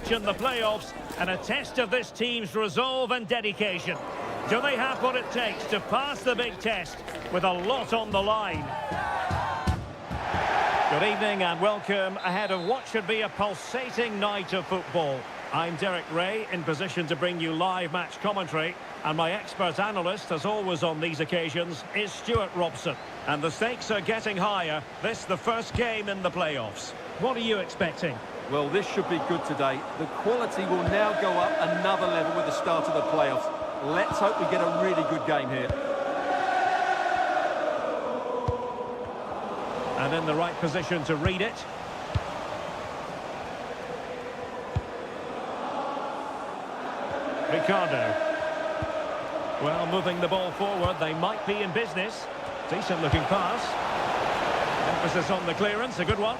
match in the playoffs and a test of this team's resolve and dedication. Do they have what it takes to pass the big test with a lot on the line? Good evening and welcome ahead of what should be a pulsating night of football. I'm Derek Ray, in position to bring you live match commentary, and my expert analyst, as always on these occasions, is Stuart Robson. And the stakes are getting higher. This the first game in the playoffs. What are you expecting? Well, this should be good today. The quality will now go up another level with the start of the playoffs. Let's hope we get a really good game here. And in the right position to read it. Ricardo. Well, moving the ball forward, they might be in business. Decent looking pass. Emphasis on the clearance, a good one.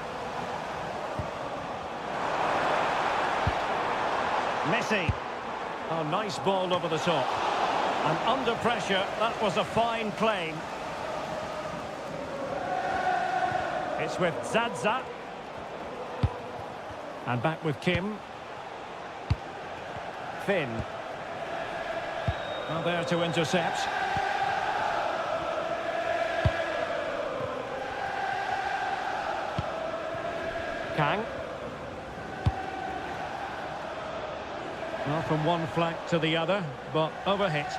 Messi. Oh, nice ball over the top. And under pressure, that was a fine claim. It's with Zaza. And back with Kim. Finn. Well, there to intercept. Kang. Well, from one flank to the other, but overhit.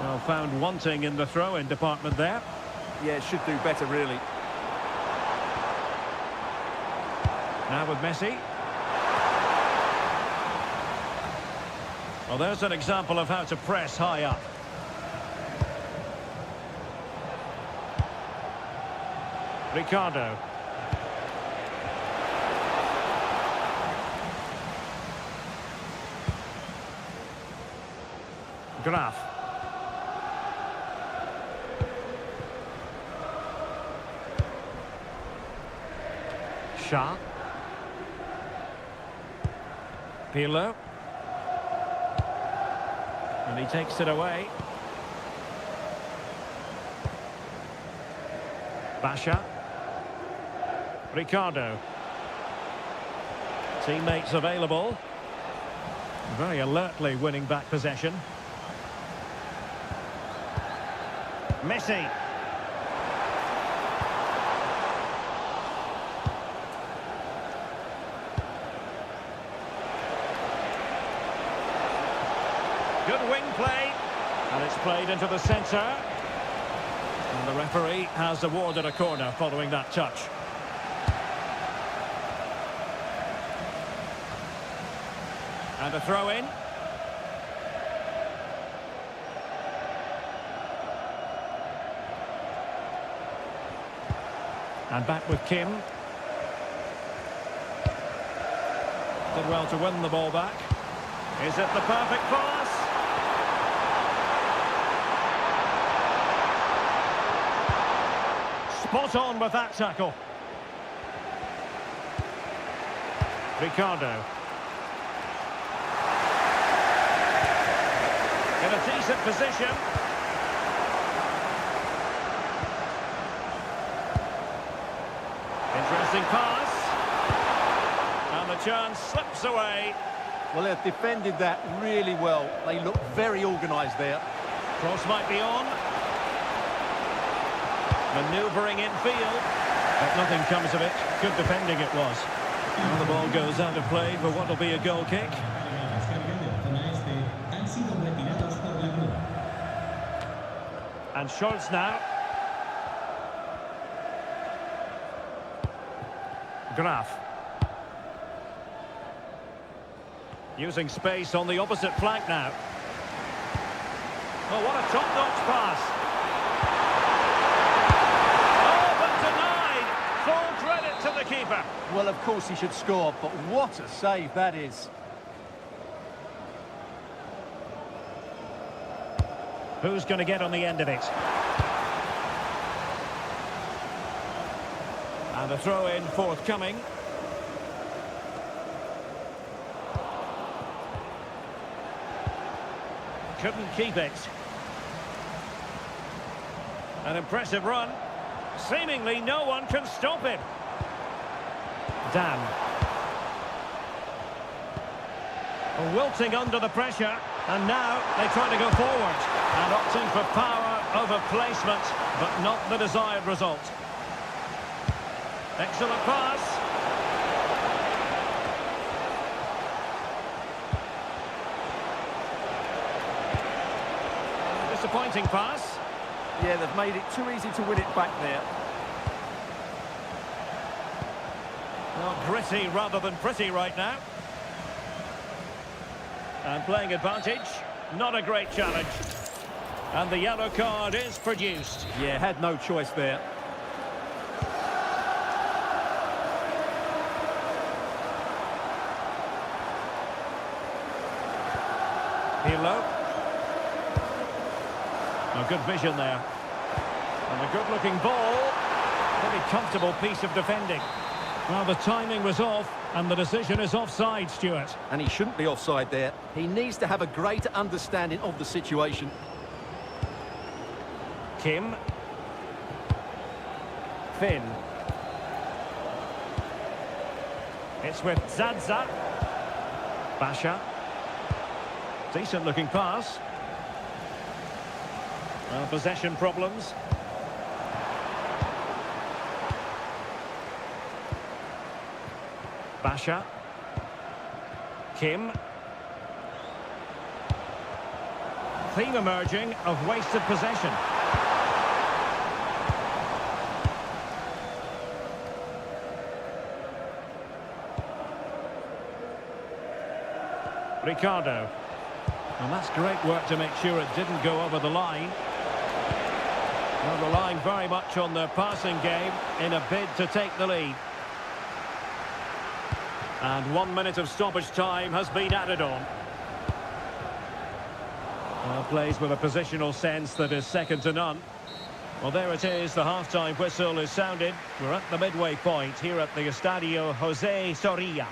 Well, found wanting in the throw-in department there. Yeah, should do better, really. Now with Messi. Well, there's an example of how to press high up. Ricardo. Graf. Shah. Pirlo. And he takes it away. Basha. Ricardo. Teammates available. Very alertly winning back possession. Messi. Good wing play, and it's played into the centre. And the referee has awarded a corner following that touch. And a throw-in. And back with Kim. Did well to win the ball back. Is it the perfect pass? Spot on with that tackle. Ricardo. In a decent position. Interesting pass. And the chance slips away. Well, they've defended that really well. They look very organised there. Cross might be on. Manoeuvring in field. But nothing comes of it. Good defending it was. And the ball goes out of play for what will be a goal kick. And Schultz now. Graf. Using space on the opposite flank now. Oh, what a top-notch pass. Oh, but denied. Full credit to the keeper. Well, of course he should score, but what a save that is. Who's going to get on the end of it? And a throw-in forthcoming. Couldn't keep it. An impressive run. Seemingly no one can stop him. Dan. Wilting under the pressure, and now they try to go forward. And opting for power over placement, but not the desired result. Excellent pass. Disappointing pass. Yeah, they've made it too easy to win it back there. Well, gritty rather than pretty right now. And playing advantage, not a great challenge. And the yellow card is produced. Yeah, had no choice there. Pirlo. A good vision there. And a good-looking ball. Very comfortable piece of defending. Well, the timing was off, and the decision is offside, Stuart. And he shouldn't be offside there. He needs to have a greater understanding of the situation. Kim. Finn. It's with Zadza. Basha. Decent-looking pass. Well, possession problems. Basha. Kim. Theme emerging of wasted possession. Ricardo. And that's great work to make sure it didn't go over the line. Well, relying very much on their passing game in a bid to take the lead. And 1 minute of stoppage time has been added on. Well, plays with a positional sense that is second to none. Well, there it is. The half-time whistle is sounded. We're at the midway point here at the Estadio José Zorrilla.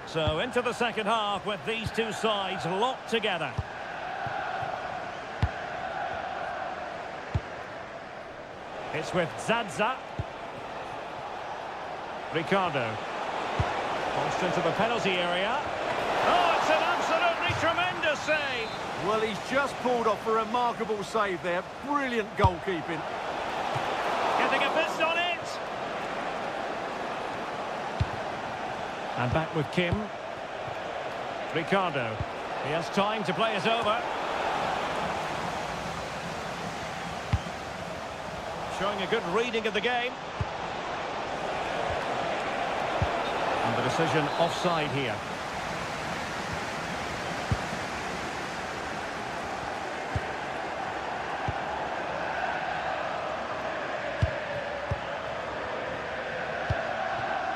So into the second half with these two sides locked together. It's with Zadza. Ricardo. Pushed into the penalty area. Oh, it's an absolutely tremendous save. Well, he's just pulled off a remarkable save there. Brilliant goalkeeping. Getting a fist on it. And back with Kim. Ricardo. He has time to play it over. Showing a good reading of the game. And the decision offside here.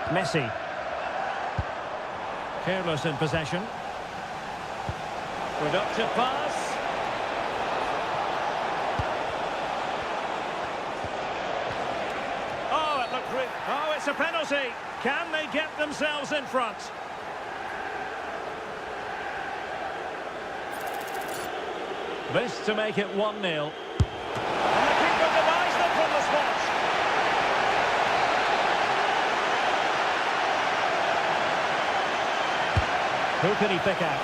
Messi. Careless in possession. Productive pass. Oh, it looked great. Oh, it's a penalty. Can they get themselves in front? This to make it 1-0. And the keeper denies them from the spot. Who can he pick out?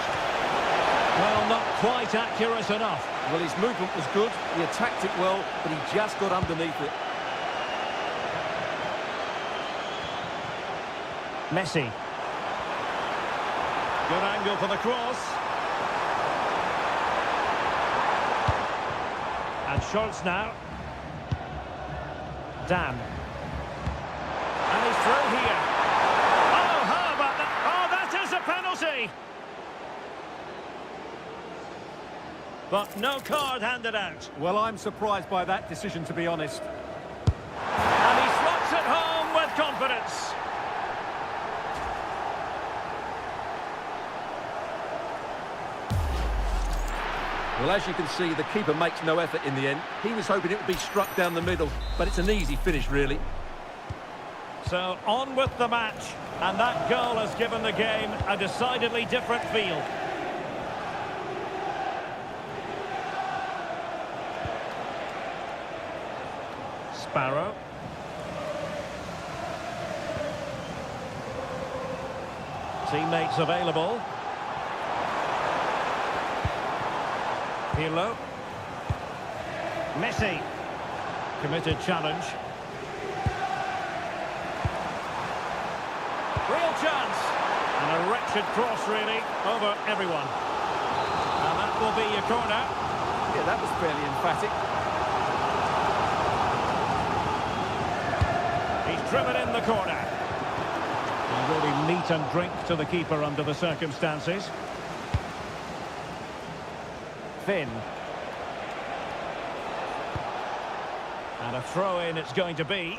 Well, Well, not quite accurate enough. Well, his movement was good, he attacked it well, but he just got underneath it. Messi. Good angle for the cross. And Schultz now. Dan. And he's through here. Oh, how about that? Oh, that is a penalty! But no card handed out. Well, I'm surprised by that decision, to be honest. And he slots it home with confidence. Well, as you can see, the keeper makes no effort in the end. He was hoping it would be struck down the middle, but it's an easy finish, really. So, on with the match. And that goal has given the game a decidedly different feel. Sparrow. Teammates available. Pirlo. Messi. Committed challenge. Real chance. And a wretched cross, really, over everyone. And that will be your corner. Yeah, that was fairly emphatic. He's driven in the corner. And really meat and drink to the keeper under the circumstances. Finn. And a throw-in it's going to be.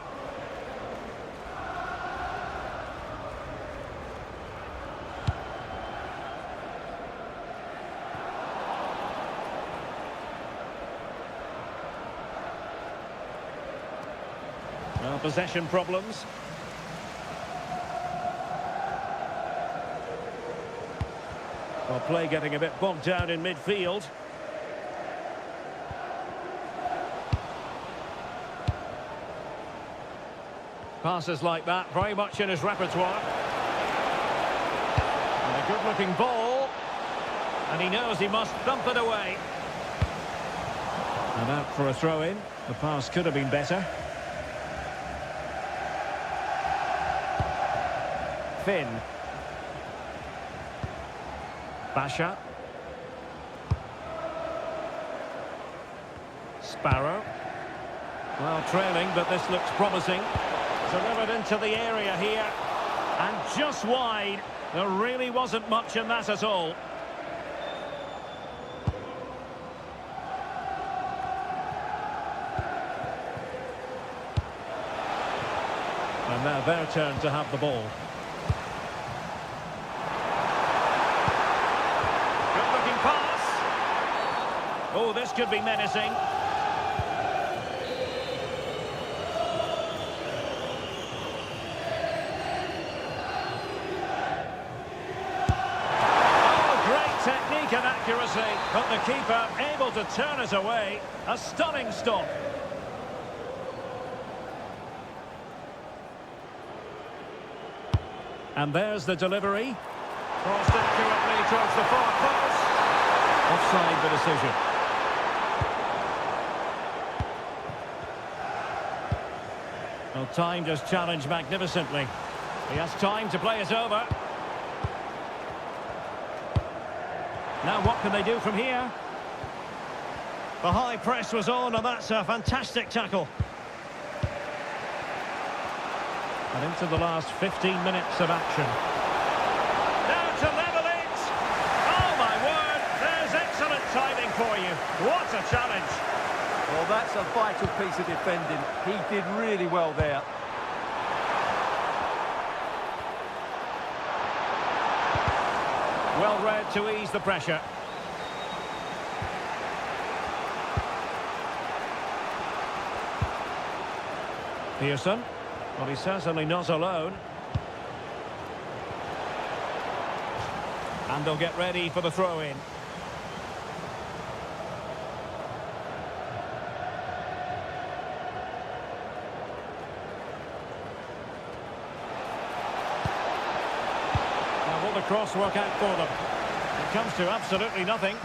Well, possession problems. Well, play getting a bit bogged down in midfield. Passes like that, very much in his repertoire. And a good-looking ball. And he knows he must thump it away. And out for a throw-in. The pass could have been better. Finn. Basha. Sparrow. Well, trailing, but this looks promising. Delivered into the area here. And just wide. There really wasn't much in that at all. And now their turn to have the ball. Good-looking pass. Oh, this could be menacing. Technique and accuracy, but the keeper able to turn it away. A stunning stop. And there's the delivery. Crossed accurately towards the far post. Offside the decision. Well, timed his challenge magnificently. He has time to play it over. Now what can they do from here? The high press was on, and that's a fantastic tackle. And into the last 15 minutes of action. Now to level it! Oh my word, there's excellent timing for you. What a challenge! Well, that's a vital piece of defending. He did really well there. Well read to ease the pressure. Pearson. Well, he's certainly not alone. And they'll get ready for the throw-in. Now will the cross work out for them? It comes to absolutely nothing.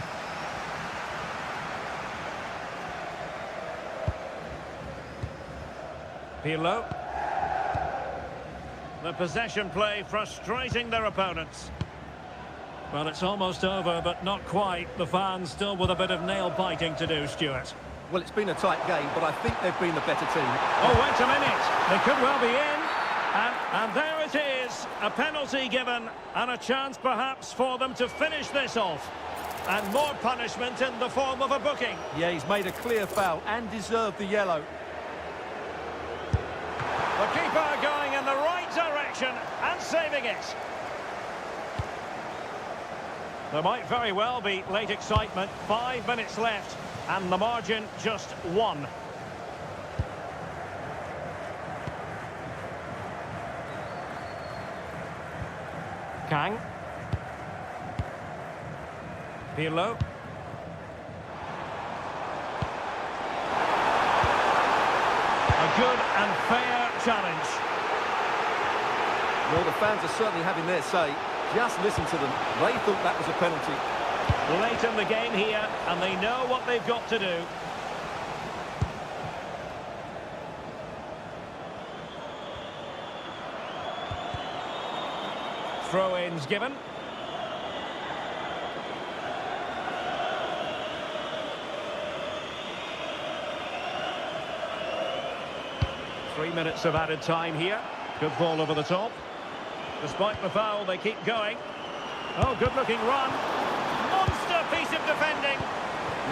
Pirlo. The possession play frustrating their opponents. Well, it's almost over, but not quite. The fans still with a bit of nail-biting to do, Stuart. Well, it's been a tight game, but I think they've been the better team. Oh, wait a minute. They could well be in. And there it is. A penalty given, and a chance perhaps for them to finish this off. And more punishment in the form of a booking. Yeah, he's made a clear foul and deserved the yellow. The keeper going in the right direction and saving it. There might very well be late excitement. 5 minutes left, and the margin just 1. Kang. Pirlo. A good and fair challenge. Well, the fans are certainly having their say. Just listen to them. They thought that was a penalty. Late in the game here, and they know what they've got to do. Throw-ins given. Three minutes of added time here. Good ball over the top. Despite the foul, they keep going. Oh, good-looking run. Monster piece of defending.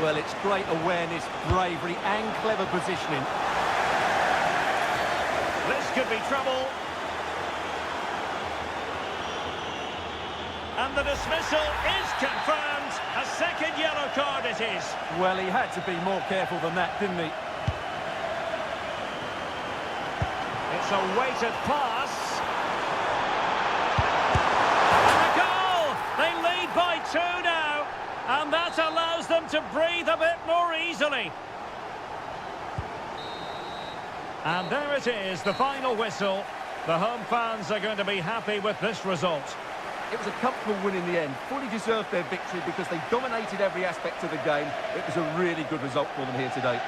Well, it's great awareness, bravery and clever positioning. This could be trouble. And the dismissal is confirmed. A second yellow card it is. Well, he had to be more careful than that, didn't he? It's a weighted pass. And a goal! They lead by 2 now. And that allows them to breathe a bit more easily. And there it is, the final whistle. The home fans are going to be happy with this result. It was a comfortable win in the end. Fully deserved their victory because they dominated every aspect of the game. It was a really good result for them here today.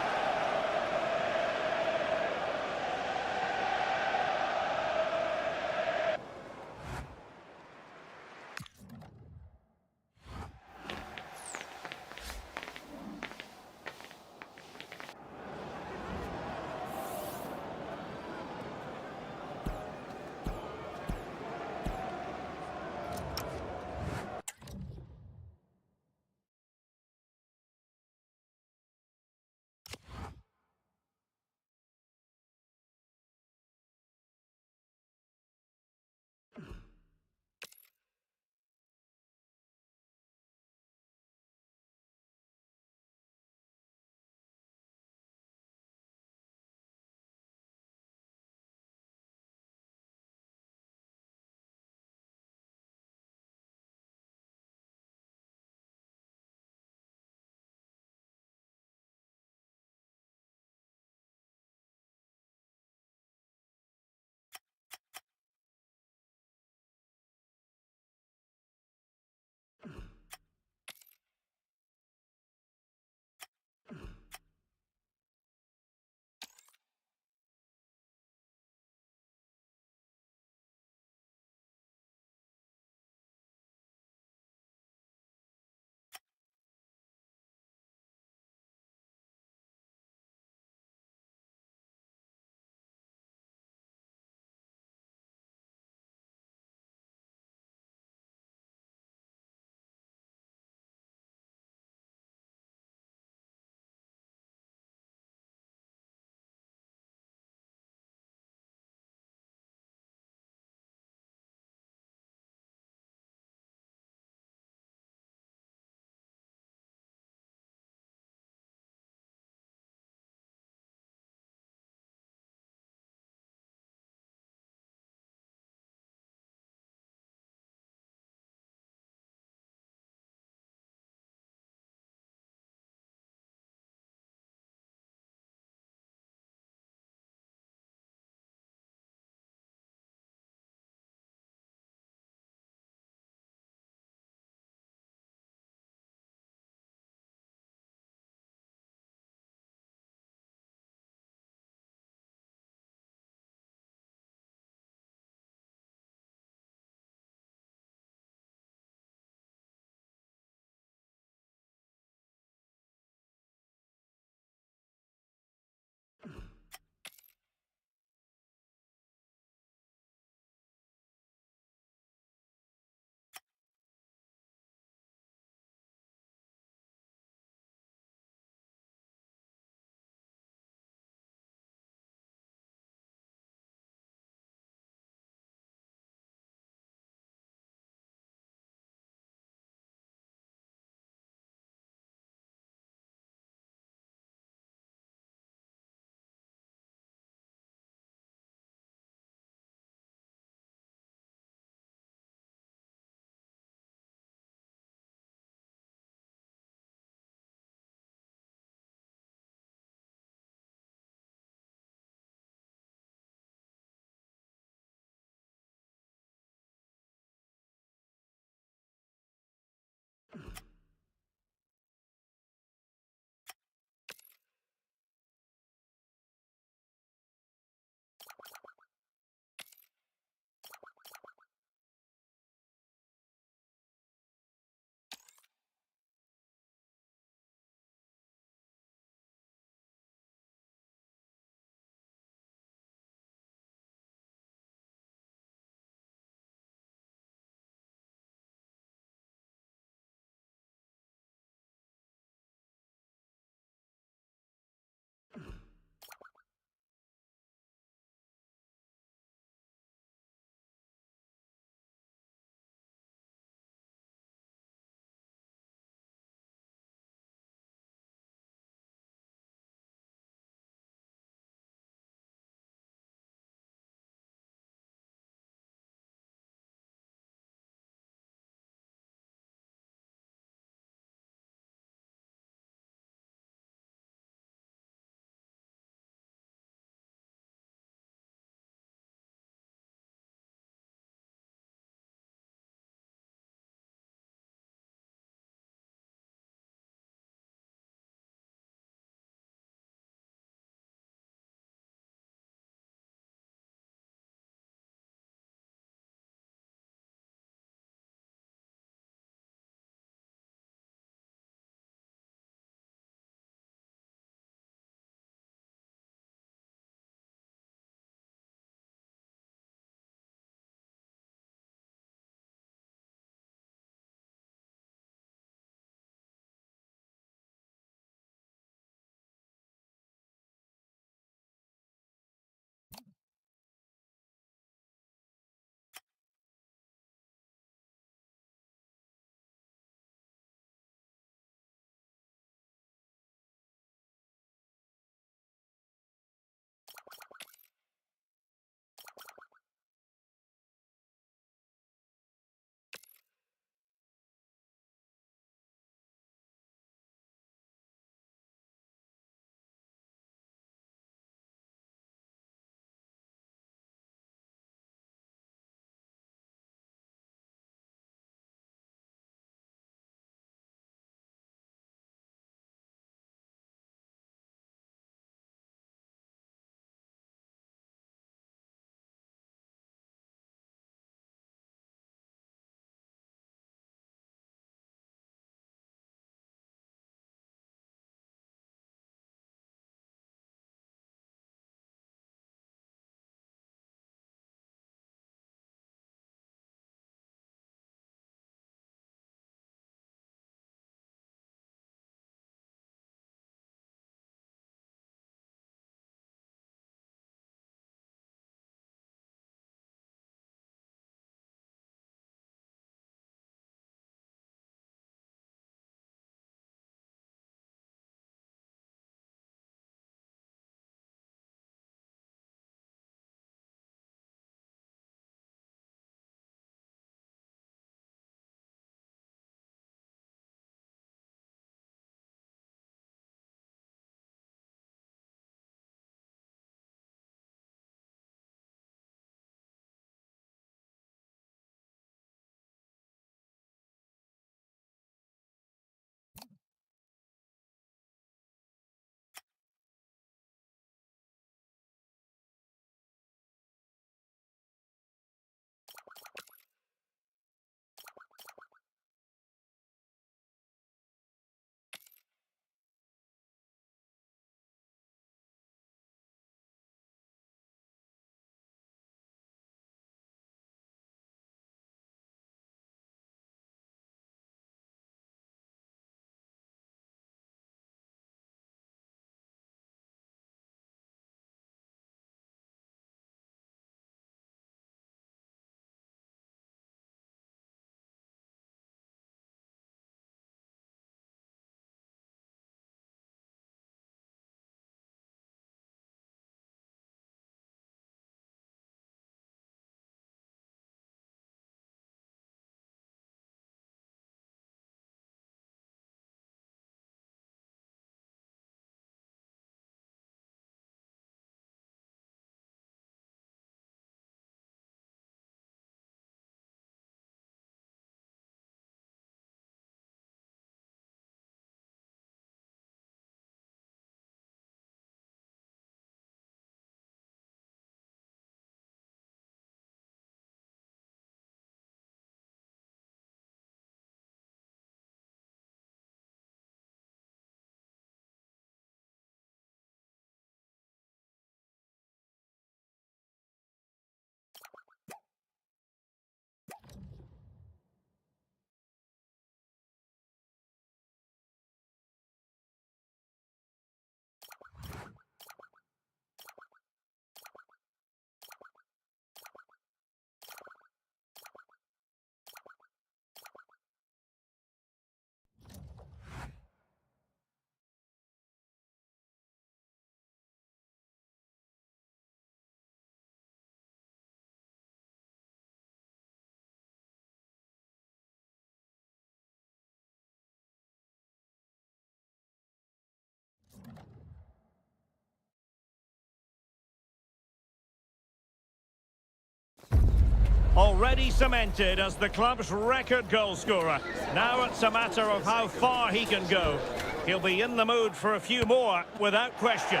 Already cemented as the club's record goal scorer. Now it's a matter of how far he can go. He'll be in the mood for a few more, without question.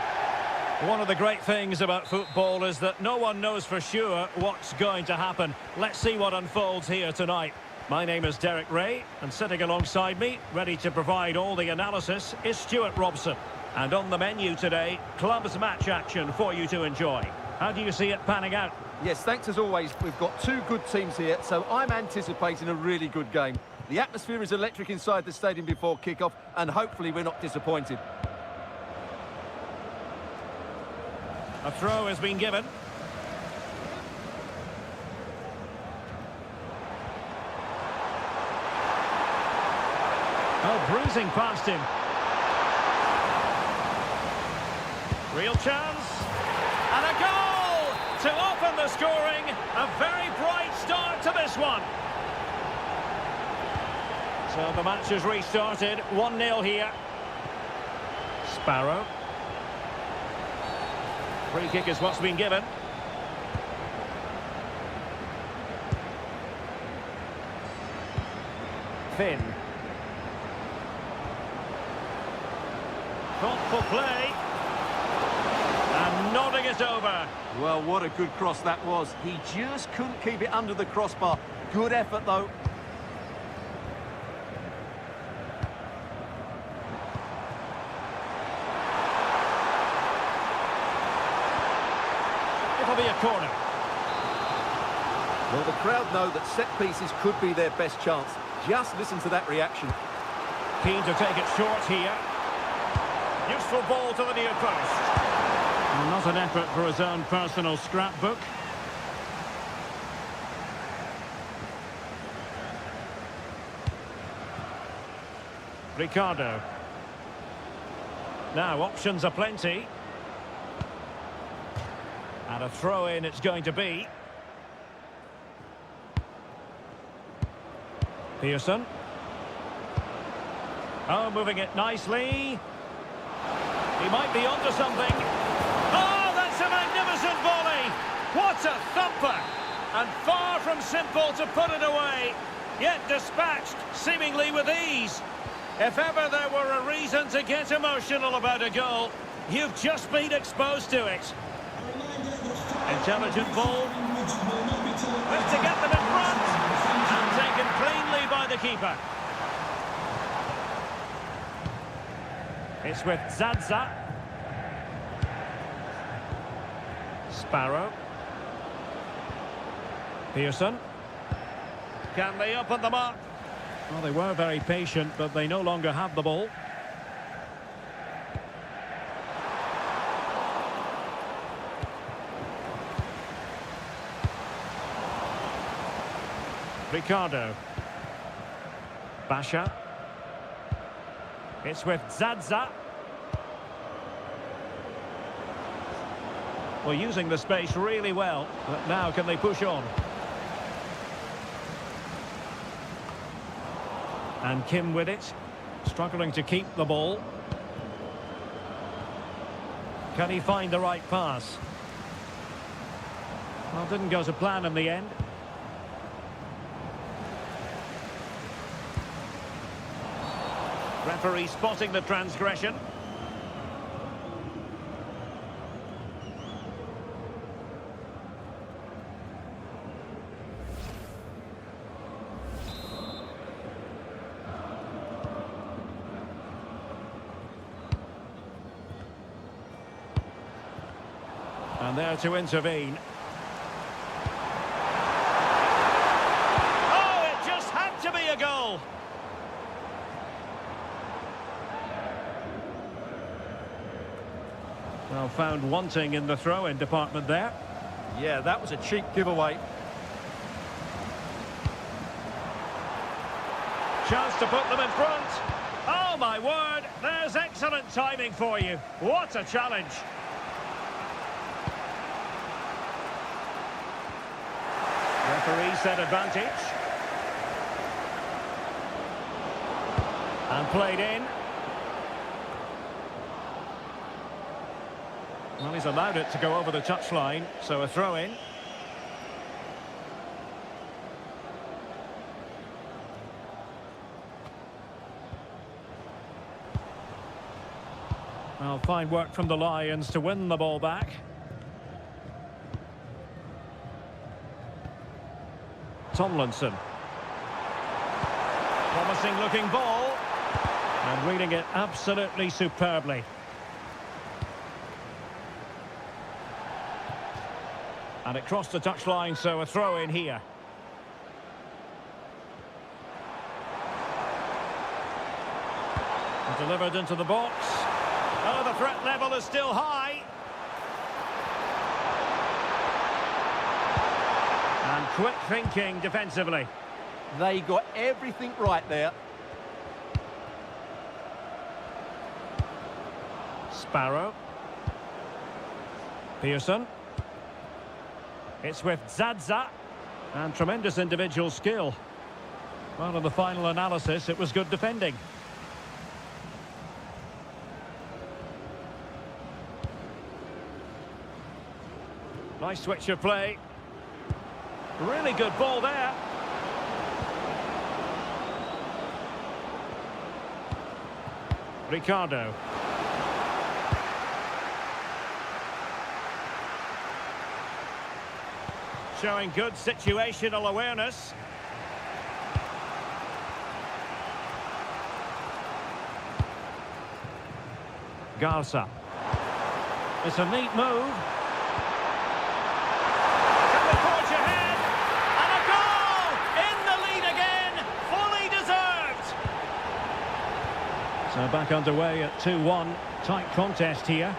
One of the great things about football is that no one knows for sure what's going to happen. Let's see what unfolds here tonight. My name is Derek Ray, and sitting alongside me, ready to provide all the analysis, is Stuart Robson. And on the menu today, clubs match action for you to enjoy. How do you see it panning out? Yes, thanks as always. We've got two good teams here, so I'm anticipating a really good game. The atmosphere is electric inside the stadium before kick-off, and hopefully we're not disappointed. A throw has been given. Oh, bruising past him. Real chance. And a goal to open the scoring. A very bright start to this one. So the match has restarted. 1-0 here. Sparrow. Free kick is what's been given. Finn. Thoughtful play. And nodding it over. Well, what a good cross that was. He just couldn't keep it under the crossbar. Good effort, though. It'll be a corner. Well, the crowd know that set pieces could be their best chance. Just listen to that reaction. Keen to take it short here. Useful ball to the near post. Well, not an effort for his own personal scrapbook. Ricardo. Now, options are plenty. And a throw-in it's going to be. Pearson. Oh, moving it nicely. He might be onto something. Oh, that's a magnificent volley. What a thumper. And far from simple to put it away. Yet dispatched, seemingly with ease. If ever there were a reason to get emotional about a goal, you've just been exposed to it. Intelligent ball. With to get them in front. And taken cleanly by the keeper. It's with Zadza. Sparrow. Pearson. Can they open them up? Well, they were very patient, but they no longer have the ball. Ricardo. Basha. It's with Zadza. Well, using the space really well, but now can they push on? And Kim with it, struggling to keep the ball. Can he find the right pass? Well, didn't go to plan in the end. Referee spotting the transgression. And there to intervene. Oh, it just had to be a goal. Well, found wanting in the throw-in department there. Yeah, that was a cheap giveaway. Chance to put them in front. Oh, my word. There's excellent timing for you. What a challenge. Referee set advantage. And played in. Well, he's allowed it to go over the touchline, so a throw-in. Well, fine work from the Lions to win the ball back. Tomlinson. Promising looking ball. And reading it absolutely superbly. And it crossed the touchline, so a throw in here. And delivered into the box. Oh, the threat level is still high. And quick thinking defensively. They got everything right there. Sparrow. Pearson. It's with Zadza. And tremendous individual skill. Well, in the final analysis, it was good defending. Nice switch of play. Really good ball there. Ricardo. Showing good situational awareness. Garza. It's a neat move. Can they forge ahead? And a goal! In the lead again! Fully deserved! So back underway at 2-1. Tight contest here.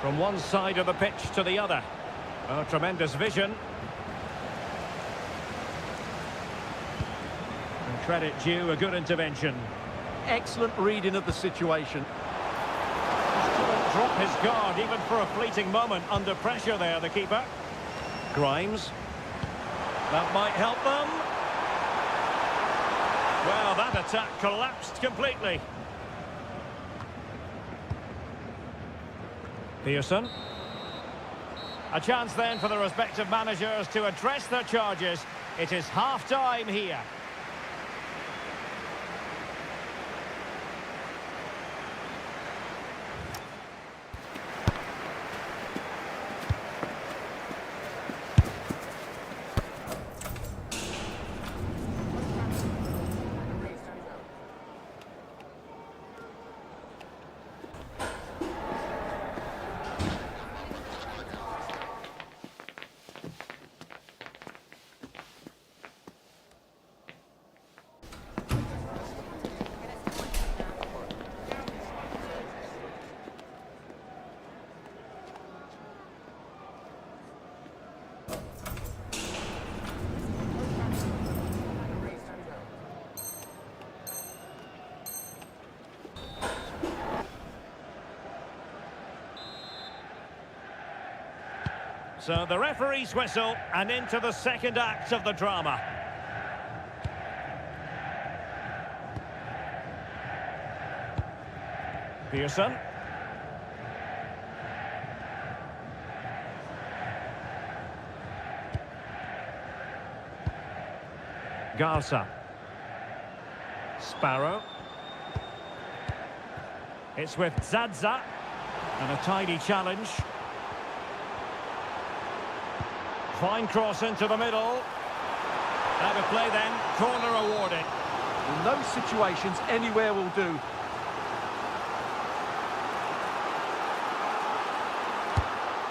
From one side of the pitch to the other. Oh, tremendous vision. And credit due, a good intervention. Excellent reading of the situation. Just couldn't drop his guard even for a fleeting moment under pressure there, the keeper. Grimes. That might help them. Well, that attack collapsed completely. Pearson. A chance then for the respective managers to address their charges. It is half-time here. So the referee's whistle, and into the second act of the drama. Pearson. Garza. Sparrow. It's with Zadza. And a tidy challenge. Fine cross into the middle. Out of play then, corner awarded. In those situations, anywhere will do.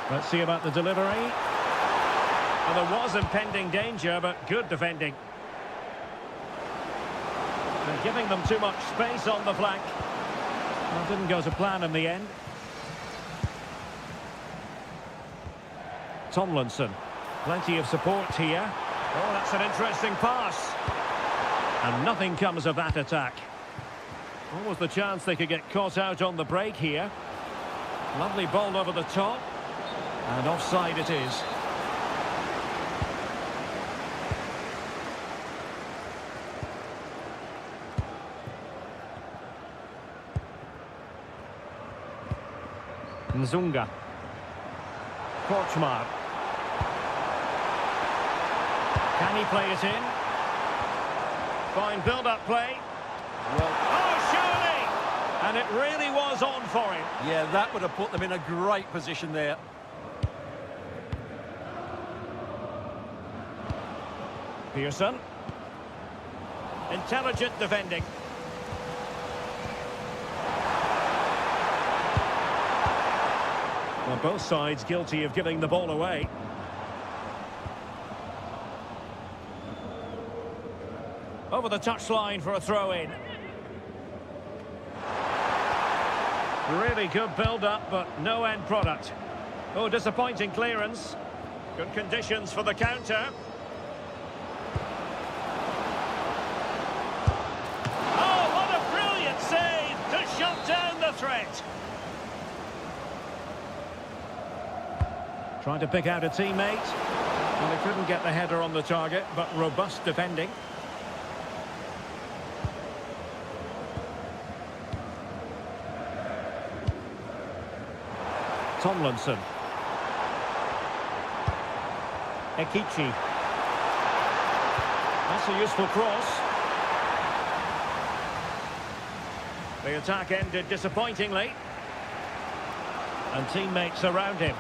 Let's see about the delivery. Well, there was impending danger, but good defending. They're giving them too much space on the flank. Well, didn't go to plan in the end. Tomlinson. Plenty of support here. Oh, that's an interesting pass. And nothing comes of that attack. What was the chance they could get caught out on the break here? Lovely ball over the top. And offside it is. Nzunga. Korchmar. Can he play it in? Fine build-up play. And it really was on for him. Yeah, that would have put them in a great position there. Pearson. Intelligent defending. Well, both sides guilty of giving the ball away. Over the touchline for a throw-in. Really good build-up, but no end product. Oh, disappointing clearance. Good conditions for the counter. Oh, what a brilliant save to shut down the threat. Trying to pick out a teammate. Well, he couldn't get the header on the target, but robust defending. Tomlinson. Ekichi. That's a useful cross. The attack ended disappointingly. And teammates around him.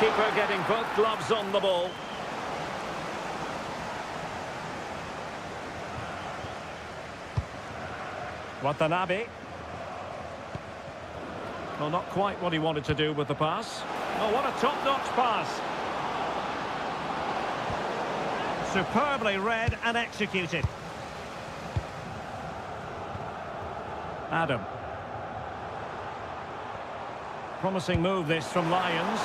Goalkeeper getting both gloves on the ball. Watanabe. Well, not quite what he wanted to do with the pass. Oh, what a top-notch pass. Superbly read and executed. Adam. Promising move this from Lyons.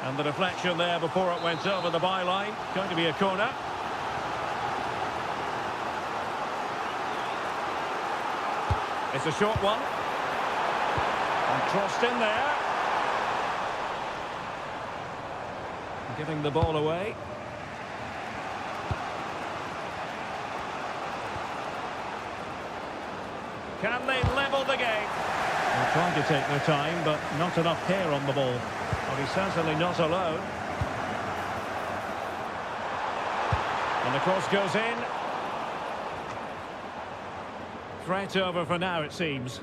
And the deflection there before it went over the byline. Going to be a corner. It's a short one. And crossed in there. Giving the ball away. Can they level the game? They're trying to take their time, but not enough hair on the ball. But he's certainly not alone. And the cross goes in. Threat over for now, it seems.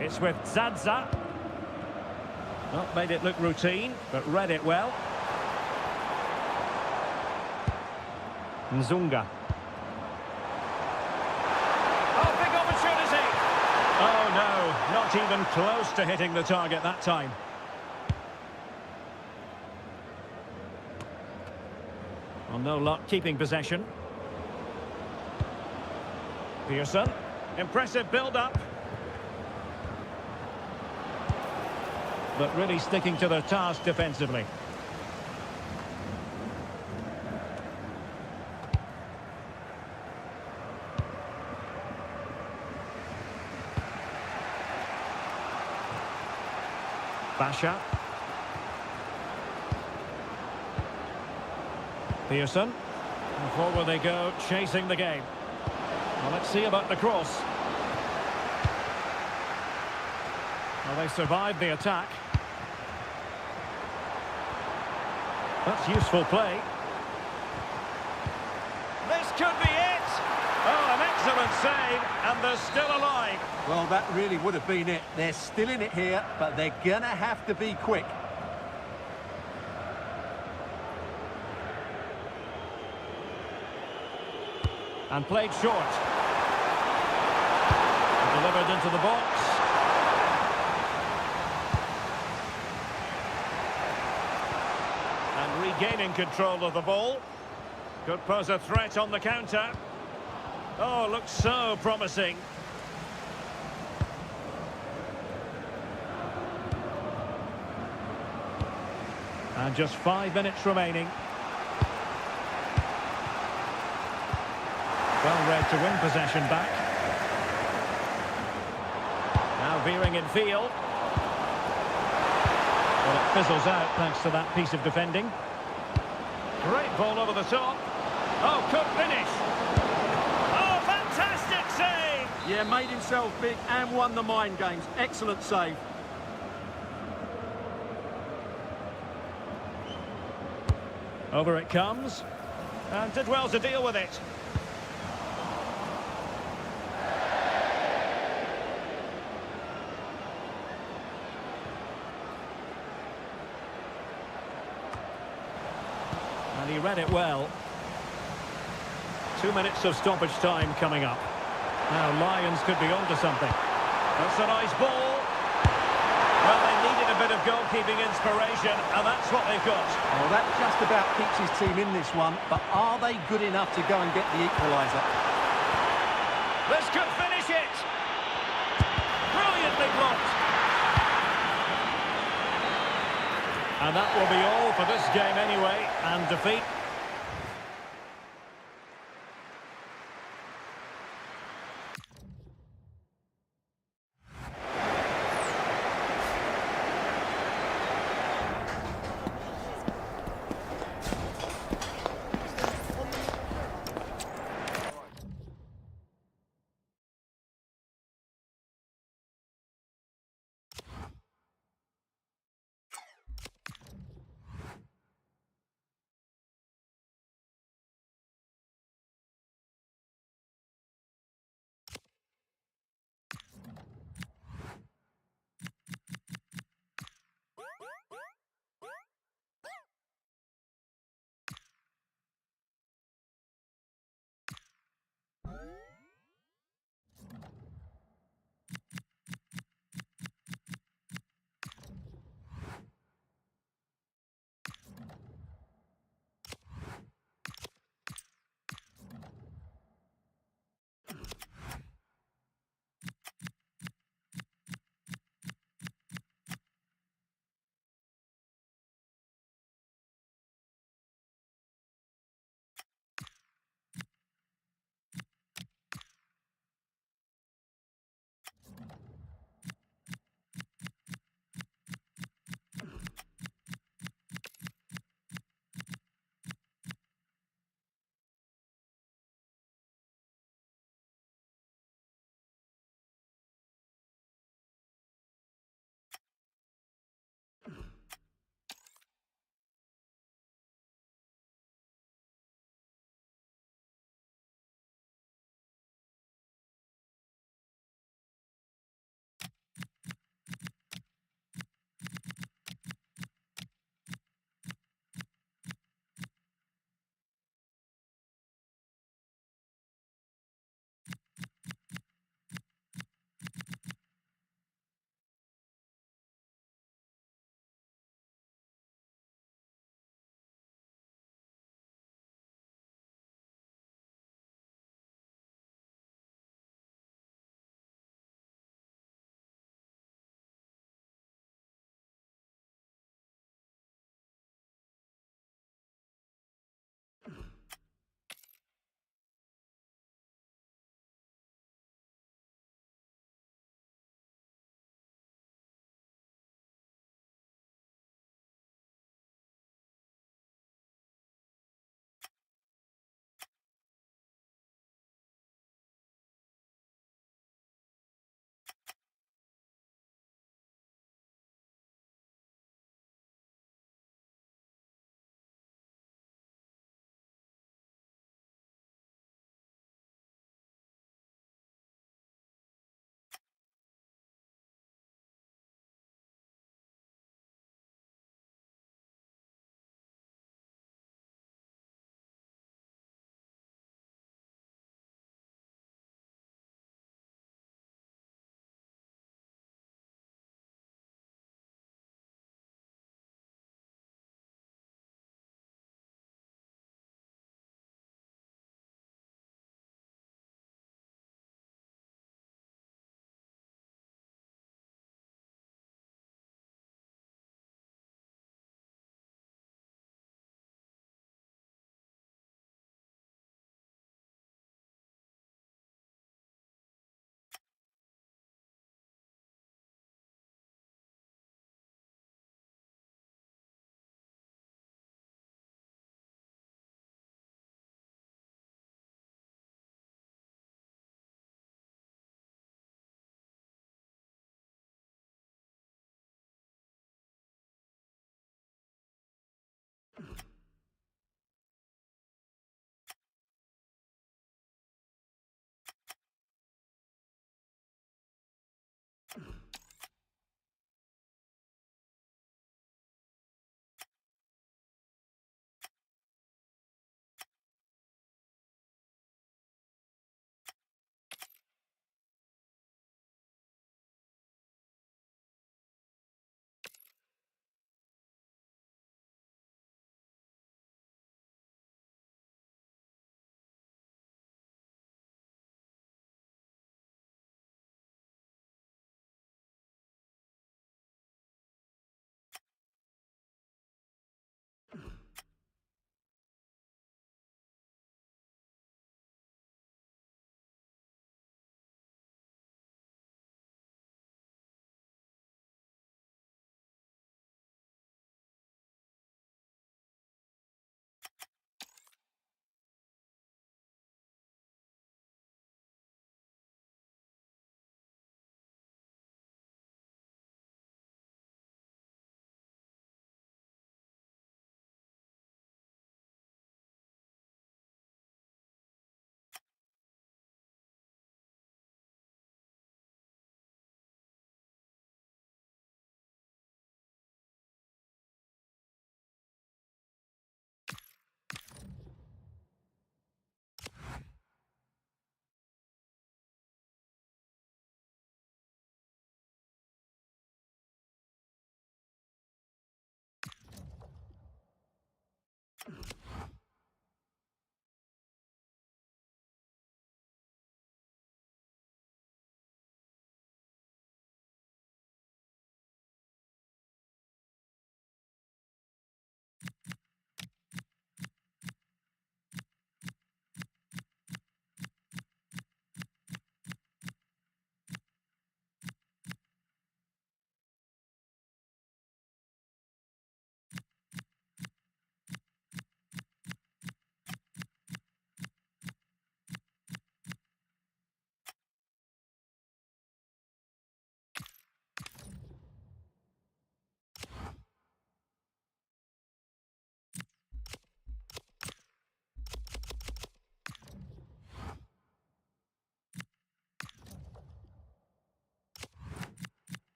It's with Zadza. Not made it look routine, but read it well. Nzunga. Oh, big opportunity! Oh, no, not even close to hitting the target that time. Well, no luck keeping possession. Pearson. Impressive build-up. But really sticking to their task defensively. Basha. Pearson. And forward they go, chasing the game. Well, let's see about the cross. Well, they survived the attack. That's useful play. This could be it! Oh, an excellent save, and they're still alive. Well, that really would have been it. They're still in it here, but they're gonna have to be quick. And played short. Delivered into the box. And regaining control of the ball. Could pose a threat on the counter. Oh, looks so promising. And just 5 minutes remaining. Well read to win possession back. Now veering in field. Well, it fizzles out thanks to that piece of defending. Great ball over the top. Oh, could finish. Oh, fantastic save! Yeah, made himself big and won the mind games. Excellent save. Over it comes. And did well to deal with it. And he read it well. 2 minutes of stoppage time coming up. Now Lions could be onto something. That's a nice ball. Well, they needed a bit of goalkeeping inspiration, and that's what they've got. Well, that just about keeps his team in this one, but are they good enough to go and get the equaliser? This could finish it. Brilliantly blocked. And that will be all for this game anyway, and defeat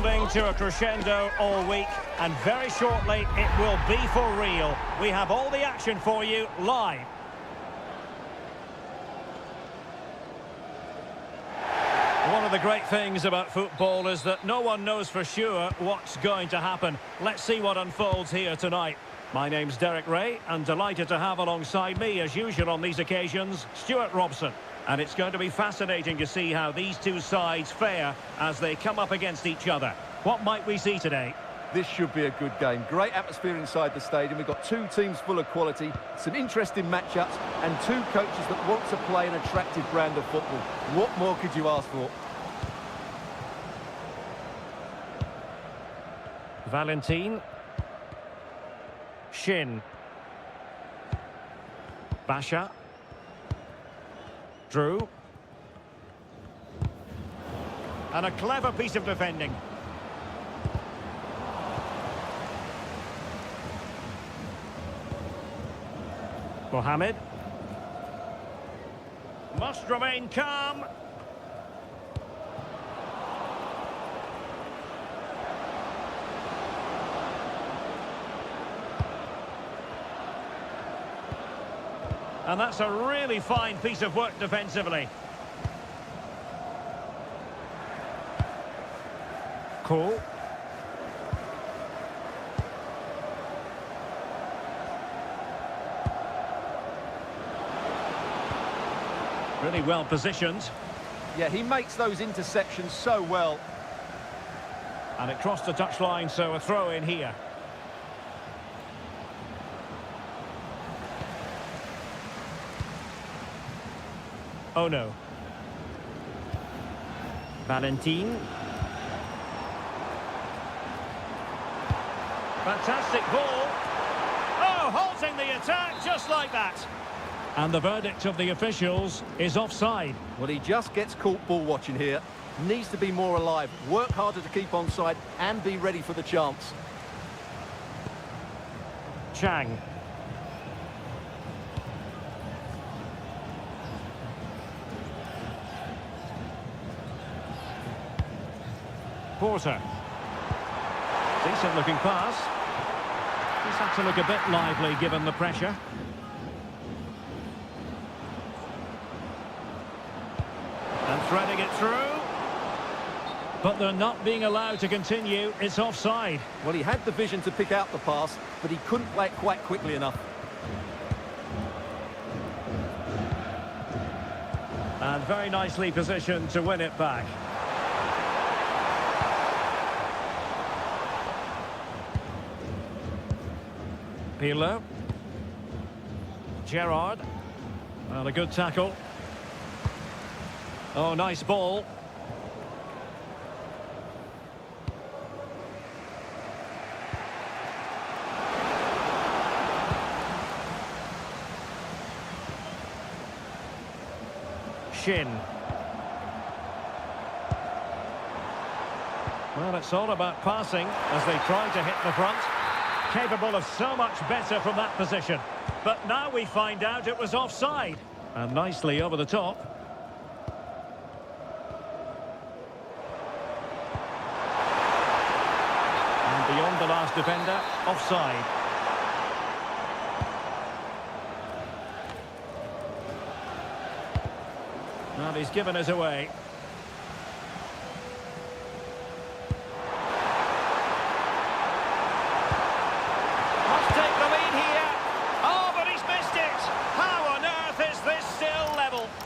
building to a crescendo all week, and very shortly it will be for real. We have all the action for you live. One of the great things about football is that no one knows for sure what's going to happen. Let's see what unfolds here tonight. My name's Derek Ray, and delighted to have alongside me, as usual on these occasions, Stuart Robson. And it's going to be fascinating to see how these two sides fare as they come up against each other. What might we see today? This should be a good game. Great atmosphere inside the stadium. We've got two teams full of quality, some interesting matchups, and two coaches that want to play an attractive brand of football. What more could you ask for? Valentin. Shin. Basha. Drew. And a clever piece of defending. Mohamed. Must remain calm. And that's a really fine piece of work defensively. Cool. Really well positioned. Yeah, he makes those interceptions so well. And it crossed the touchline, so a throw in here. Oh no. Valentin. Fantastic ball. Oh, halting the attack just like that. And the verdict of the officials is offside. Well, he just gets caught ball watching here. Needs to be more alive, work harder to keep onside, and be ready for the chance. Chang. Porter. Decent looking pass. He's had to look a bit lively given the pressure. And threading it through. But they're not being allowed to continue. It's offside. Well, he had the vision to pick out the pass, but he couldn't play it quite quickly enough. And very nicely positioned to win it back. Pirlo. Gerrard. Well, a good tackle. Oh, nice ball. Shin. Well, it's all about passing as they try to hit the front. Capable of so much better from that position. But now we find out it was offside. And nicely over the top. And beyond the last defender, offside. And he's given us away.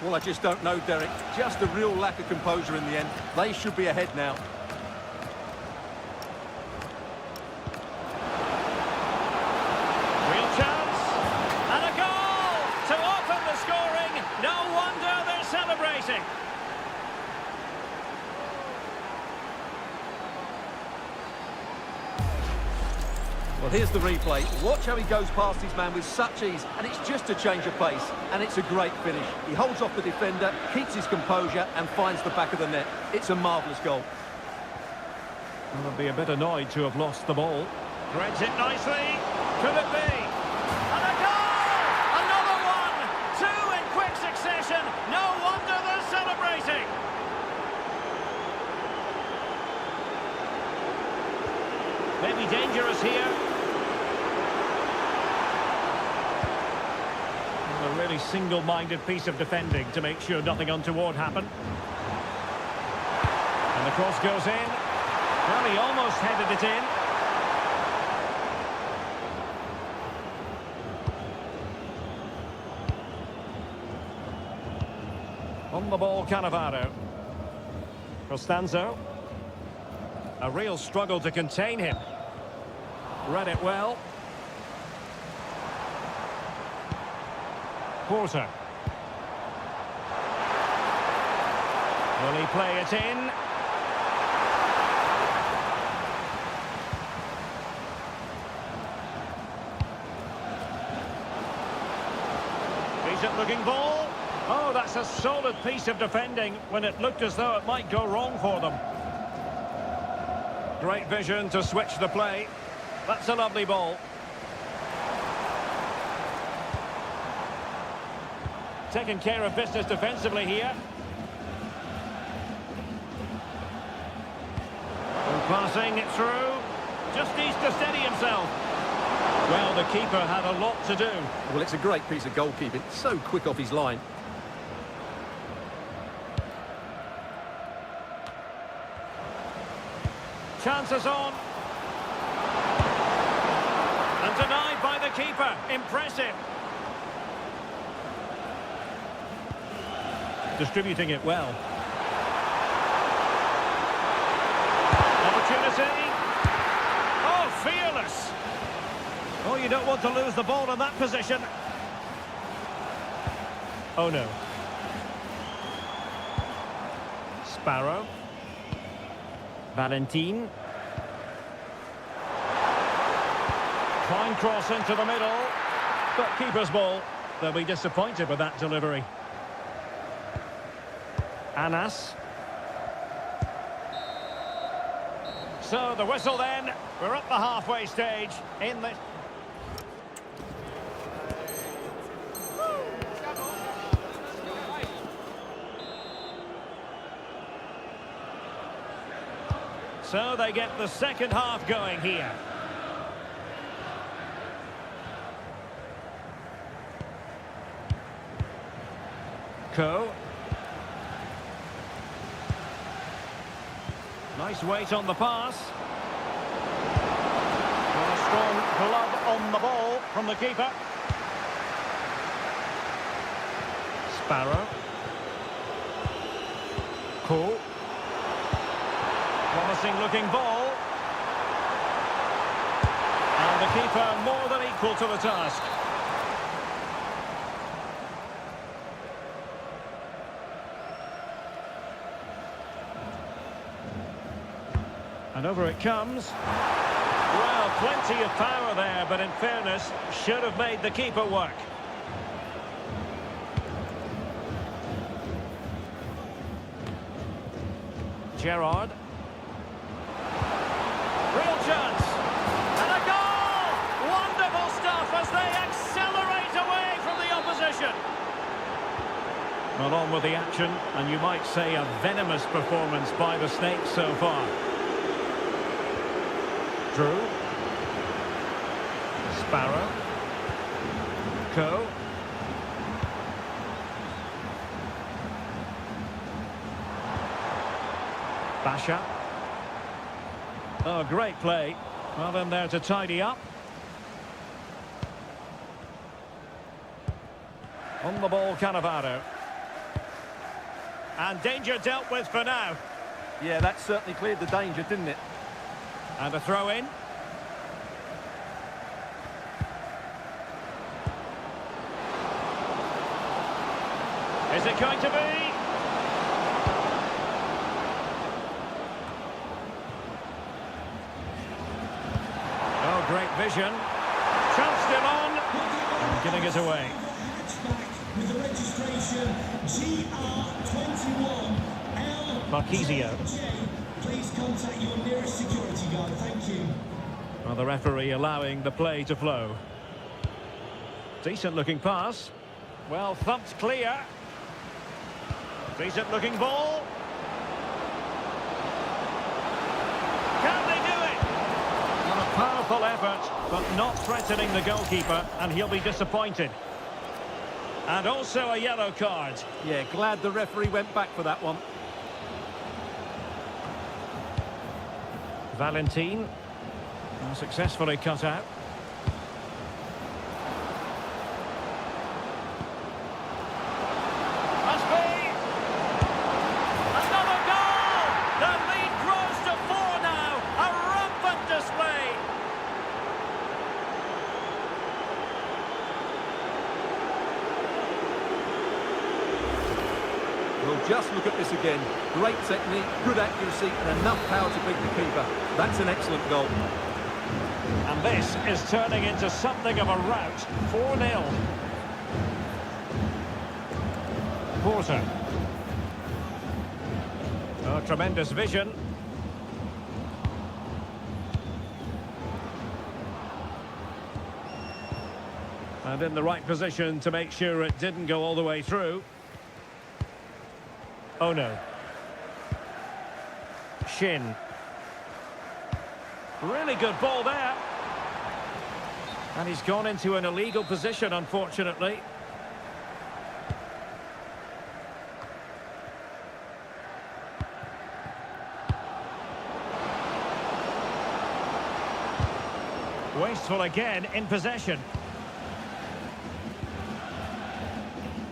Well, I just don't know, Derek. Just a real lack of composure in the end. They should be ahead now. Real chance. And a goal to open the scoring. No wonder they're celebrating. Well, here's the replay. Watch how he goes past his man with such ease, and it's just a change of pace, and it's a great finish. He holds off the defender, keeps his composure, and finds the back of the net. It's a marvellous goal. Well, they'll be a bit annoyed to have lost the ball. Threads it nicely. Could it be? And a goal! Another one! Two in quick succession. No wonder they're celebrating. Maybe dangerous here. A really single-minded piece of defending to make sure nothing untoward happened. And the cross goes in. Well, he almost headed it in. On the ball, Cannavaro. Costanzo. A real struggle to contain him. Read it well. Porter. Will he play it in? Decent looking ball. Oh, that's a solid piece of defending when it looked as though it might go wrong for them. Great vision to switch the play. That's a lovely ball. Taking care of business defensively here. And passing it through. Just needs to steady himself. Well, the keeper had a lot to do. Well, it's a great piece of goalkeeping. So quick off his line. Chances on. And denied by the keeper. Impressive. Distributing it well. Opportunity. Oh, fearless. Oh, you don't want to lose the ball in that position. Oh, no. Sparrow. Valentin. Fine cross into the middle. But keeper's ball. They'll be disappointed with that delivery. Anas. So the whistle then. We're up the halfway stage in the... So they get the second half going here. Ko. Nice weight on the pass. Well, a strong glove on the ball from the keeper. Sparrow. Cool. Promising looking ball. And the keeper more than equal to the task. And over it comes. Well, plenty of power there, but in fairness, should have made the keeper work. Gerrard. Real chance. And a goal! Wonderful stuff as they accelerate away from the opposition. Well, on with the action, and you might say a venomous performance by the Snakes so far. Drew. Sparrow. Ko. Basha. Oh, great play. Well, then there to tidy up. On the ball, Cannavaro. And danger dealt with for now. Yeah, that certainly cleared the danger, didn't it? And a throw in. Is it going to be? Oh, great vision. Chance still on. And giving it away. With the registration GR21L. Marquisio. Please contact your nearest security guard. Thank you. Well, the referee allowing the play to flow. Decent looking pass. Well, thumped clear. Decent looking ball. Can they do it? Well, full effort, but not threatening the goalkeeper, and he'll be disappointed. And also a yellow card. Yeah, glad the referee went back for that one. Valentin. Successfully cut out. Must be! Another goal! The lead grows to 4 now. A rampant display. Well, just look at this again. Great technique, good accuracy, and enough power to beat the keeper. That's an excellent goal. And this is turning into something of a rout. 4-0. Porter. Oh, tremendous vision. And in the right position to make sure it didn't go all the way through. Oh no. Shin. Really good ball there. And he's gone into an illegal position, unfortunately. Wasteful again in possession.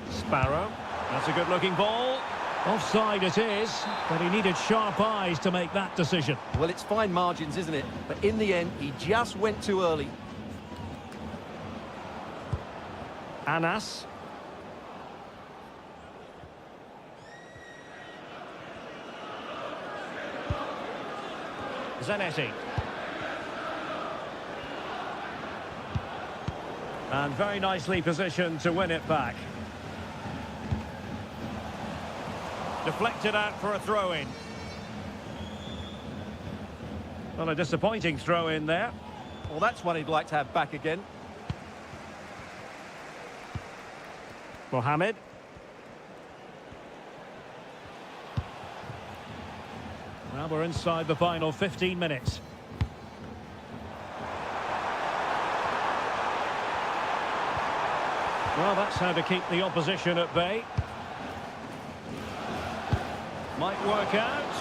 Sparrow. That's a good-looking ball. Offside it is, but he needed sharp eyes to make that decision. Well, it's fine margins, isn't it? But in the end, he just went too early. Anas. Zanetti. And very nicely positioned to win it back. Deflected out for a throw-in. Well, a disappointing throw-in there. Well, that's one he'd like to have back again. Mohamed. Well, we're inside the final 15 minutes. Well, that's how to keep the opposition at bay. Might work out.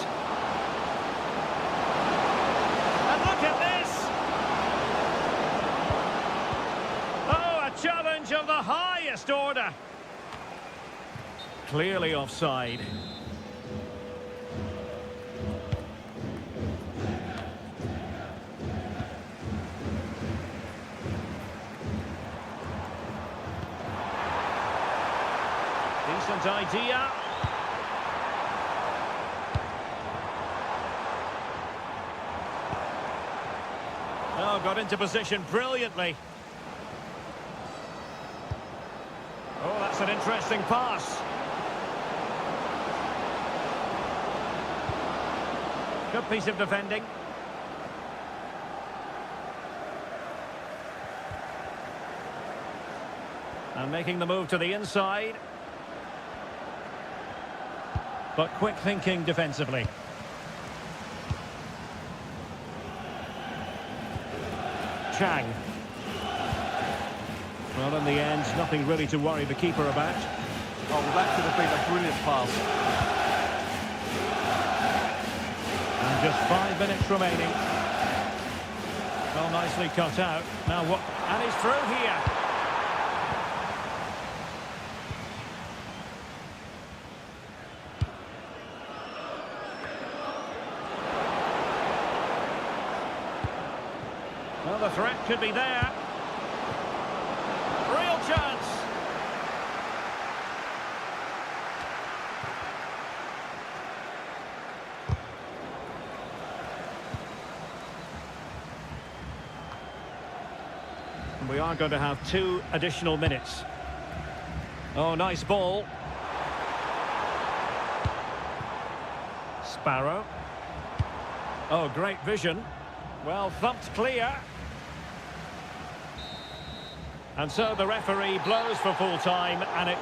And look at this! Oh, a challenge of the highest order. Clearly offside. Decent idea. Oh, got into position brilliantly. Oh, that's an interesting pass. Good piece of defending. And making the move to the inside. But quick thinking defensively. Chang. Well, in the end, nothing really to worry the keeper about. Oh, well, that could have been a brilliant pass. And just 5 minutes remaining. Well, nicely cut out. Now what? And he's through here. Well, the threat could be there. Real chance. We are going to have 2 additional minutes. Oh, nice ball. Sparrow. Oh, great vision. Well, thumped clear. And so the referee blows for full time, and it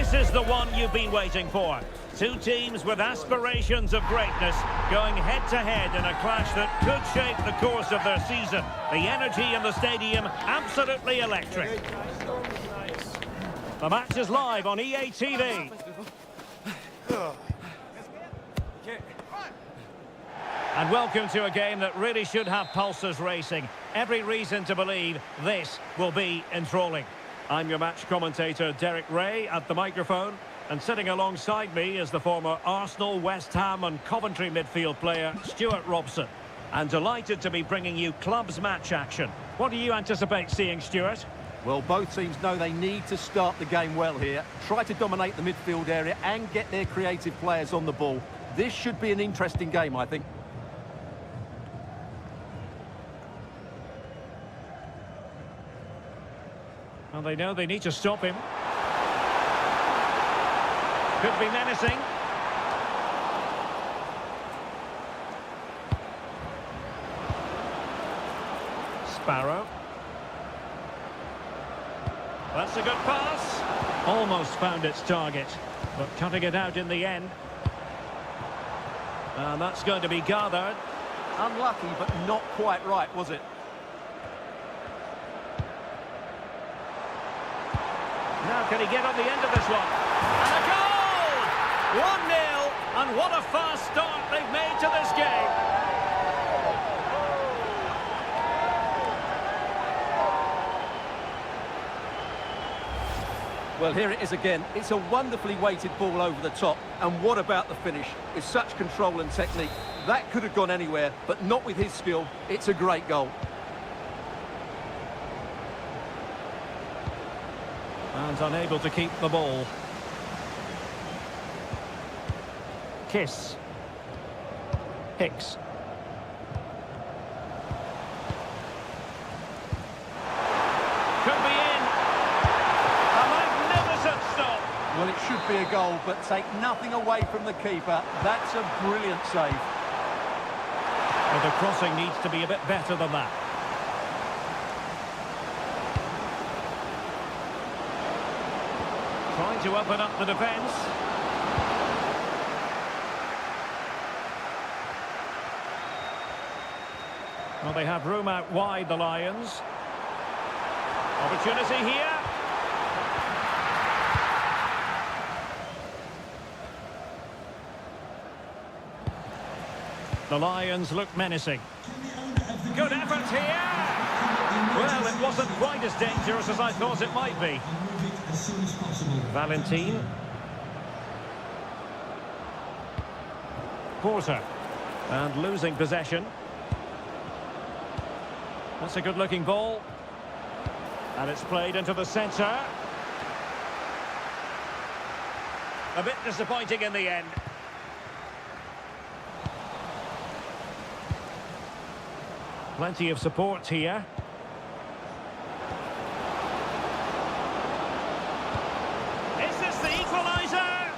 This is the one you've been waiting for. Two teams with aspirations of greatness going head-to-head in a clash that could shape the course of their season. The energy in the stadium, absolutely electric. The match is live on EA TV. And welcome to a game that really should have pulses racing. Every reason to believe this will be enthralling. I'm your match commentator, Derek Ray, at the microphone. And sitting alongside me is the former Arsenal, West Ham and Coventry midfield player, Stuart Robson. And delighted to be bringing you clubs match action. What do you anticipate seeing, Stuart? Well, both teams know they need to start the game well here. Try to dominate the midfield area and get their creative players on the ball. This should be an interesting game, I think. Well, they know they need to stop him. Could be menacing. Sparrow. That's a good pass. Almost found its target, but cutting it out in the end. And that's going to be gathered. Unlucky, but not quite right, was it? Now can he get on the end of this one? And a goal! 1-0, and what a fast start they've made to this game. Well, here it is again. It's a wonderfully weighted ball over the top. And what about the finish? With such control and technique. That could have gone anywhere, but not with his skill. It's a great goal. And unable to keep the ball. Kiss. Hicks. Could be in. A magnificent stop. Well, it should be a goal, but take nothing away from the keeper. That's a brilliant save. But the crossing needs to be a bit better than that. Trying to open up the defence. Well, they have room out wide, the Lions. Opportunity here. The Lions look menacing. Good effort here. Well, it wasn't quite as dangerous as I thought it might be. Valentine. Porter. And losing possession. That's a good-looking ball. And it's played into the centre. A bit disappointing in the end. Plenty of support here. Is this the equaliser?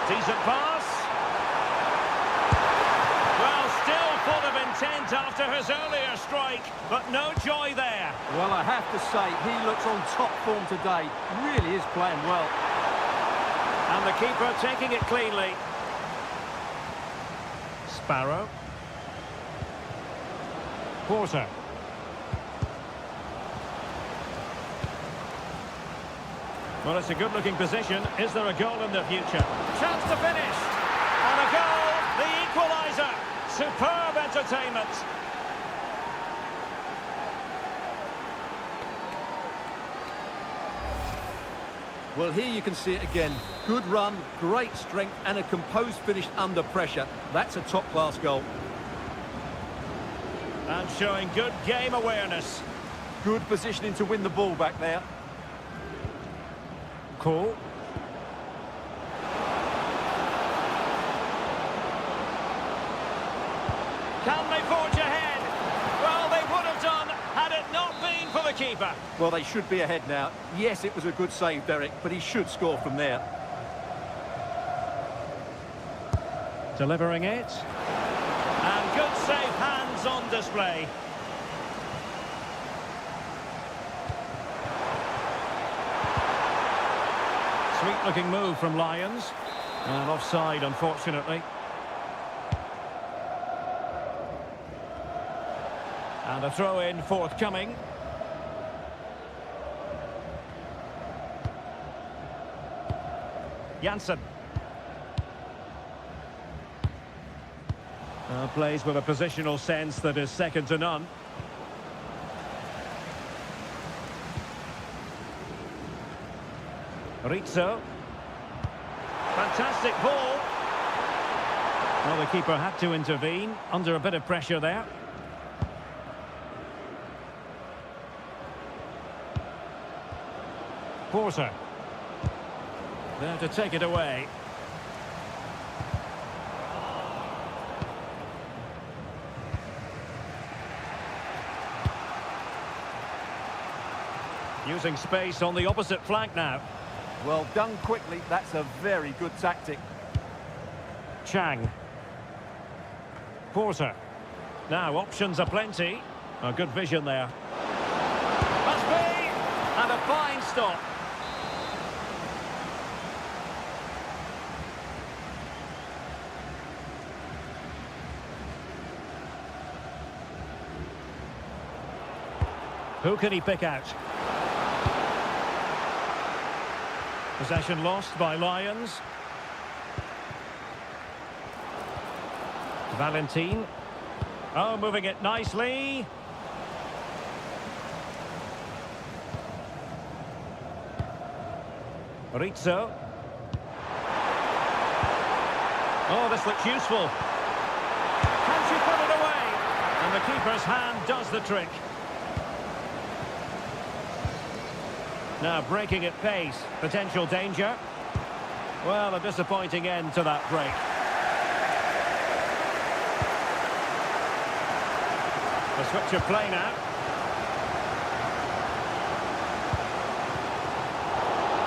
Decent pass. Well, still full of intent after his earlier strike, but no joy there. Well, I have to say, he looks on top form today. Really is playing well. And the keeper taking it cleanly. Sparrow. Porter. Well, it's a good-looking position. Is there a goal in the future? Chance to finish. And a goal, the equaliser. Superb entertainment. Well, here you can see it again. Good run, great strength, and a composed finish under pressure. That's a top-class goal. And showing good game awareness. Good positioning to win the ball back there. Cool. Can they forge ahead? Well, they would have done had it not been for the keeper. Well, they should be ahead now. Yes, it was a good save, Derek, but he should score from there. Delivering it. And good save hands on display. Sweet-looking move from Lions. And offside, unfortunately. And a throw-in forthcoming. Janssen. Plays with a positional sense that is second to none. Rizzo. Fantastic ball. Well, the keeper had to intervene under a bit of pressure there. Porter. There to take it away. Using space on the opposite flank now. Well, done quickly. That's a very good tactic. Chang. Porter. Now, options are plenty. A good vision there. Must be! And a fine stop. Who can he pick out? Possession lost by Lions. Valentin. Oh, moving it nicely. Rizzo. Oh, this looks useful. Can she put it away? And the keeper's hand does the trick. Now breaking at pace. Potential danger. Well, a disappointing end to that break. The switch of play now.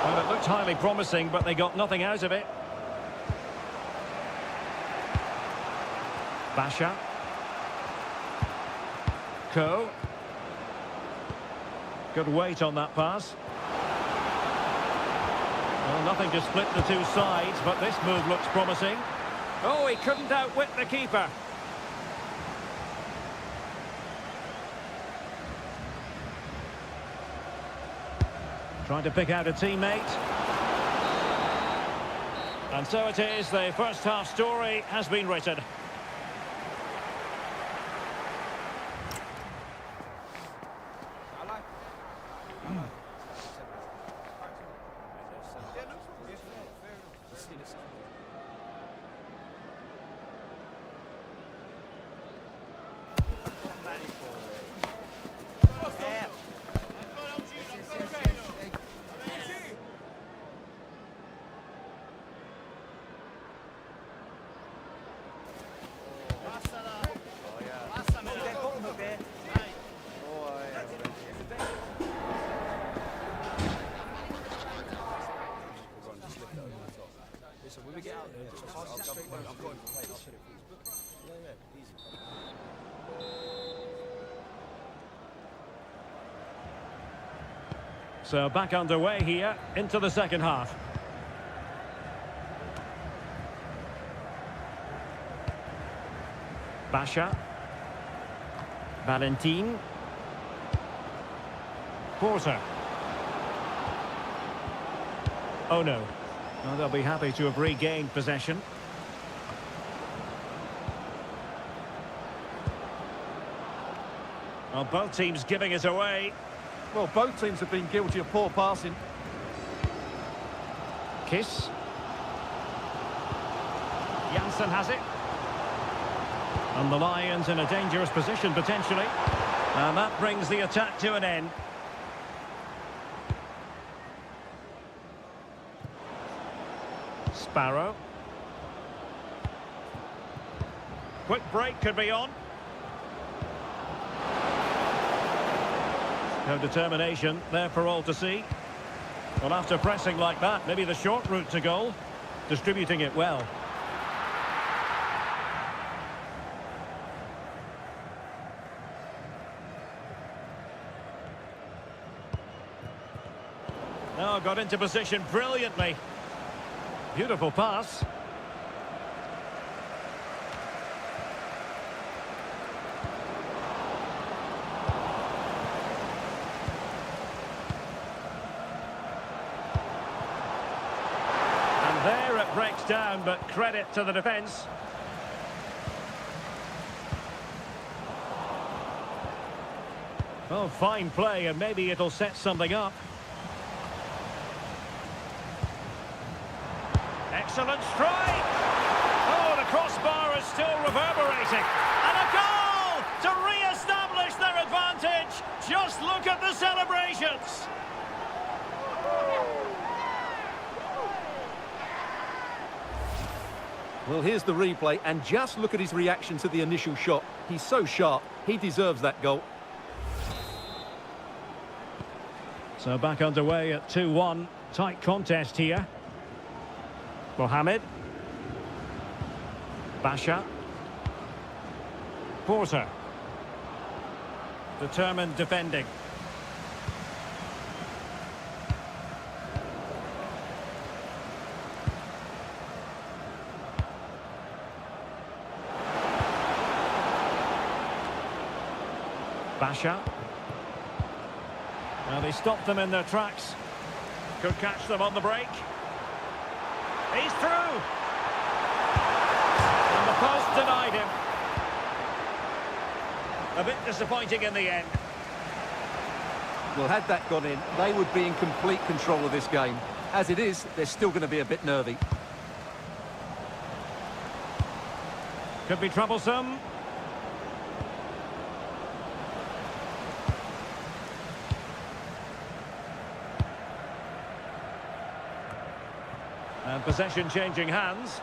Well, it looked highly promising, but they got nothing out of it. Basha. Ko. Good weight on that pass. Well, nothing to split the two sides, but this move looks promising. Oh, he couldn't outwit the keeper. Trying to pick out a teammate. And so it is, the first half story has been written. So back underway here into the second half. Basha. Valentin. Porter. Oh no. Well, they'll be happy to have regained possession. Well, both teams giving it away. Well, both teams have been guilty of poor passing. Kiss. Janssen has it. And the Lions in a dangerous position, potentially. And that brings the attack to an end. Sparrow. Quick break could be on. No determination there for all to see. Well, after pressing like that, maybe the short route to goal. Distributing it well. Oh, got into position brilliantly. Beautiful pass. And there it breaks down, but credit to the defence. Oh, fine play, and maybe it'll set something up. Excellent strike! Oh, the crossbar is still reverberating. And a goal to re-establish their advantage. Just look at the celebrations. Well, here's the replay, and just look at his reaction to the initial shot. He's so sharp, he deserves that goal. So back underway at 2-1. Tight contest here. Mohamed. Basha. Porter. Determined defending. Basha. Now they stopped them in their tracks. Could catch them on the break. He's through. And the post denied him. A bit disappointing in the end. Well, had that gone in, they would be in complete control of this game. As it is, they're still going to be a bit nervy. Could be troublesome. And possession changing hands.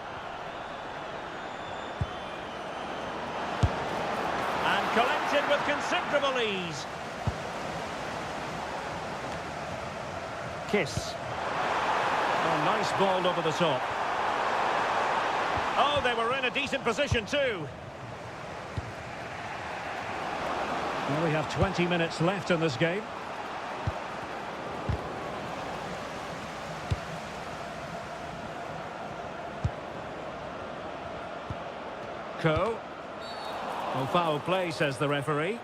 And collected with considerable ease. Kiss. Oh, nice ball over the top. Oh, they were in a decent position too. Well, we have 20 minutes left in this game. No foul play, says the referee.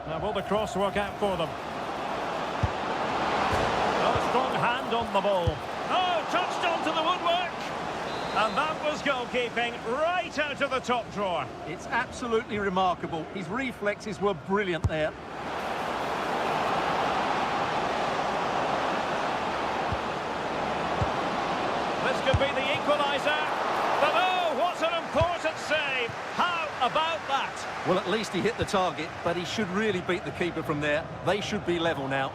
Now will the cross work out for them? Oh, strong hand on the ball. Oh, touched onto the woodwork. And that was goalkeeping right out of the top drawer. It's absolutely remarkable. His reflexes were brilliant there. This could be the equaliser. But oh, what an important save. How about that? Well, at least he hit the target, but he should really beat the keeper from there. They should be level now.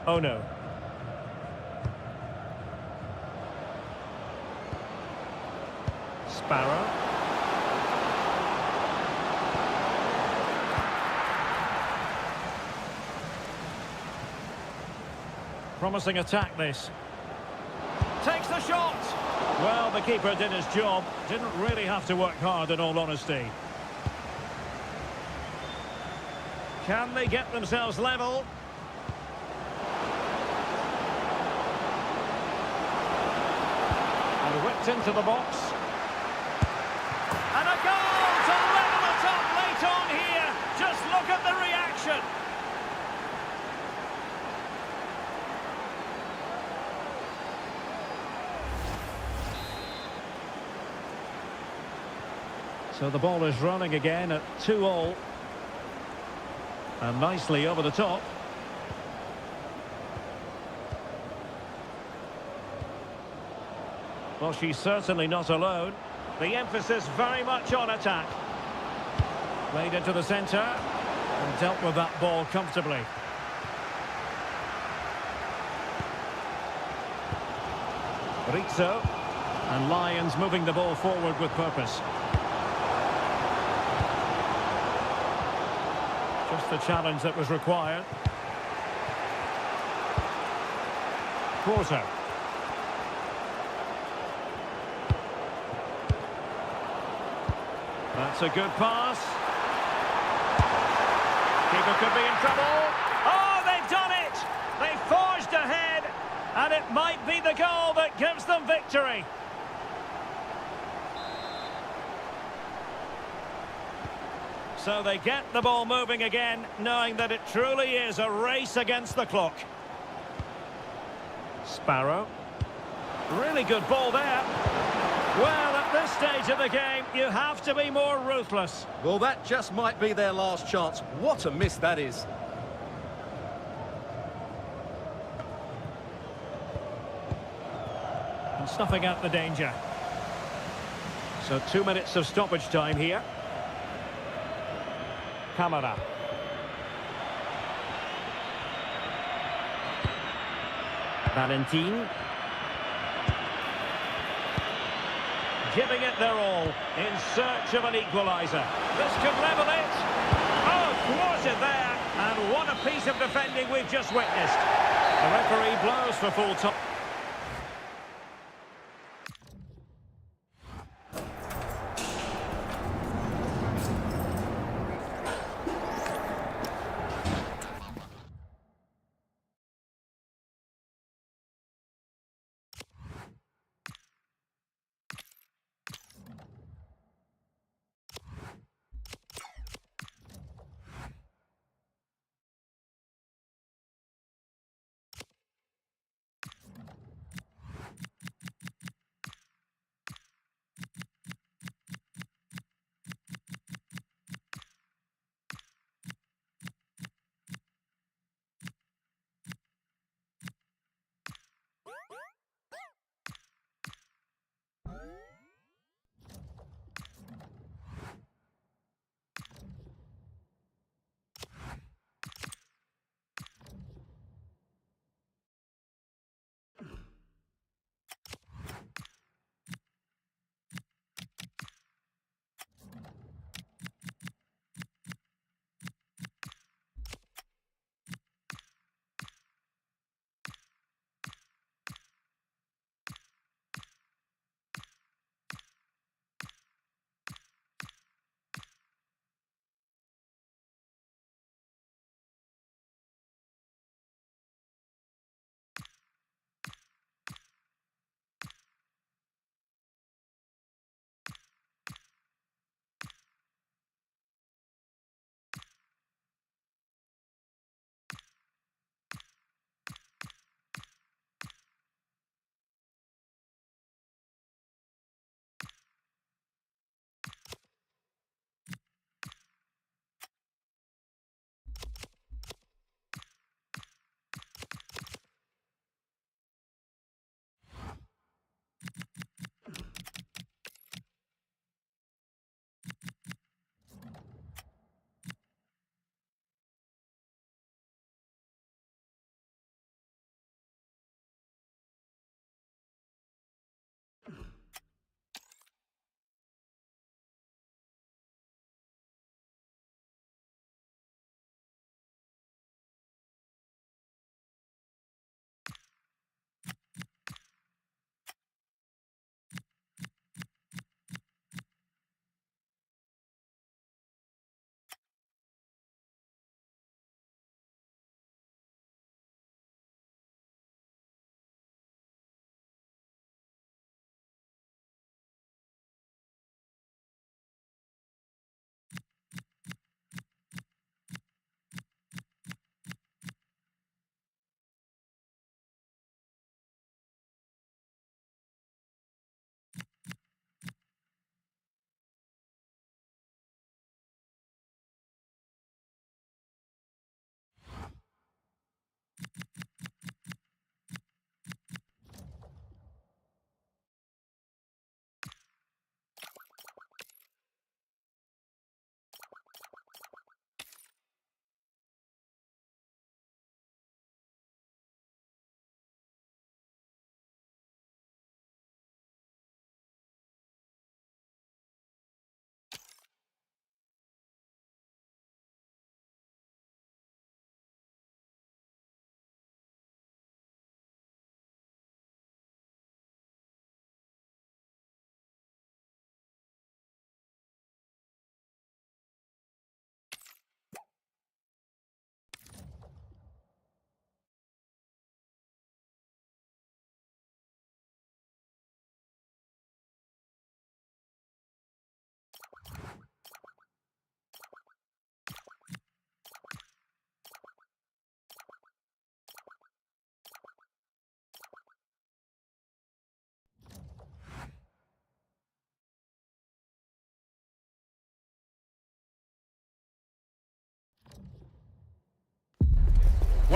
Oh no. Sparrow. Promising attack this. Takes the shot. Well, the keeper did his job. Didn't really have to work hard, in all honesty. Can they get themselves level? And whipped into the box. And a goal to level it up late on here. Just look at the reaction. So the ball is running again at 2-2. And nicely over the top. Well, she's certainly not alone. The emphasis very much on attack. Played into the centre and dealt with that ball comfortably. Rizzo, and Lions moving the ball forward with purpose. Just the challenge that was required. Porter. That's a good pass. Keeper could be in trouble. Oh, they've done it! They forged ahead, and it might be the goal that gives them victory. So they get the ball moving again, knowing that it truly is a race against the clock. Sparrow. Really good ball there. Well, at this stage of the game, you have to be more ruthless. Well, that just might be their last chance. What a miss that is. And snuffing out the danger. So 2 minutes of stoppage time here. Camara. Valentin. Giving it their all in search of an equaliser. This could level it. Oh, thwarted there. And what a piece of defending we've just witnessed. The referee blows for full time.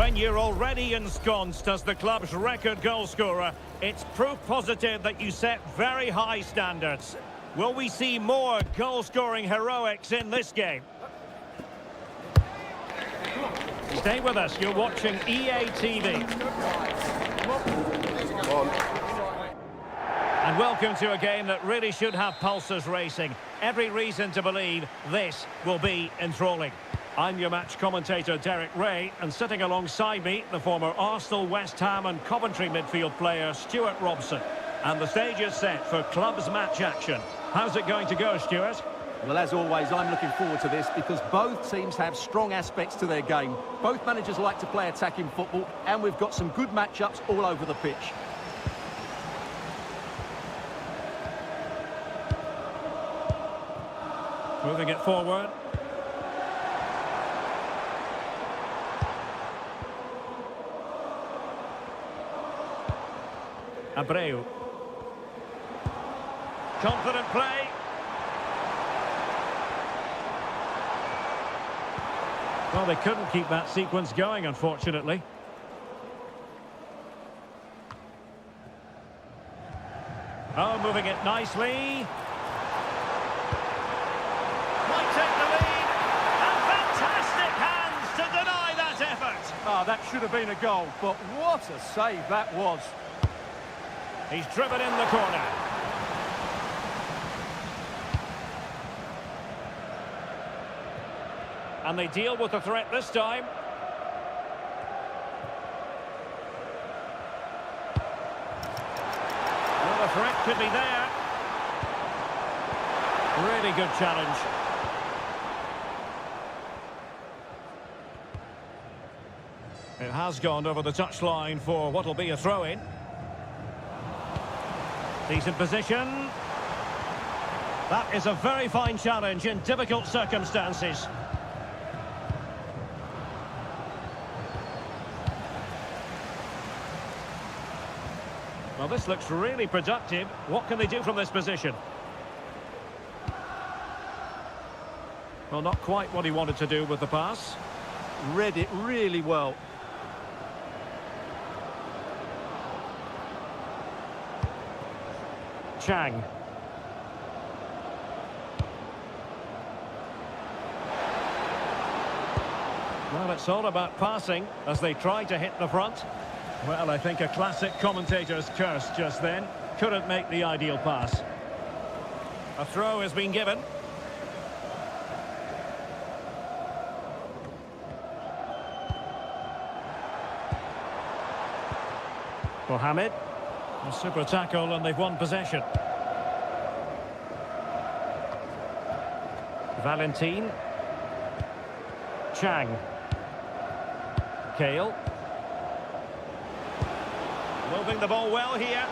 When you're already ensconced as the club's record goal scorer, it's proof positive that you set very high standards. Will we see more goal-scoring heroics in this game? Stay with us, you're watching EA TV. And welcome to a game that really should have pulses racing. Every reason to believe this will be enthralling. I'm your match commentator, Derek Ray, and sitting alongside me, the former Arsenal, West Ham and Coventry midfield player, Stuart Robson. And the stage is set for clubs match action. How's it going to go, Stuart? Well, as always, I'm looking forward to this because both teams have strong aspects to their game. Both managers like to play attacking football, and we've got some good matchups all over the pitch. Moving it forward. Abreu. Confident play. Well, they couldn't keep that sequence going, unfortunately. Oh, moving it nicely. Might take the lead. And fantastic hands to deny that effort. Ah, that should have been a goal, but what a save that was. He's driven in the corner. And they deal with the threat this time. Well, the threat could be there. Really good challenge. It has gone over the touchline for what will be a throw-in. Decent position. That is a very fine challenge in difficult circumstances. Well, this looks really productive. What can they do from this position? Well, not quite what he wanted to do with the pass. Read it really well. Chang. Well, it's all about passing as they try to hit the front. Well, I think a classic commentator's curse just then. Couldn't make the ideal pass. A throw has been given. Mohamed. A super tackle and they've won possession. Valentin. Chang. Kale. Moving the ball well here.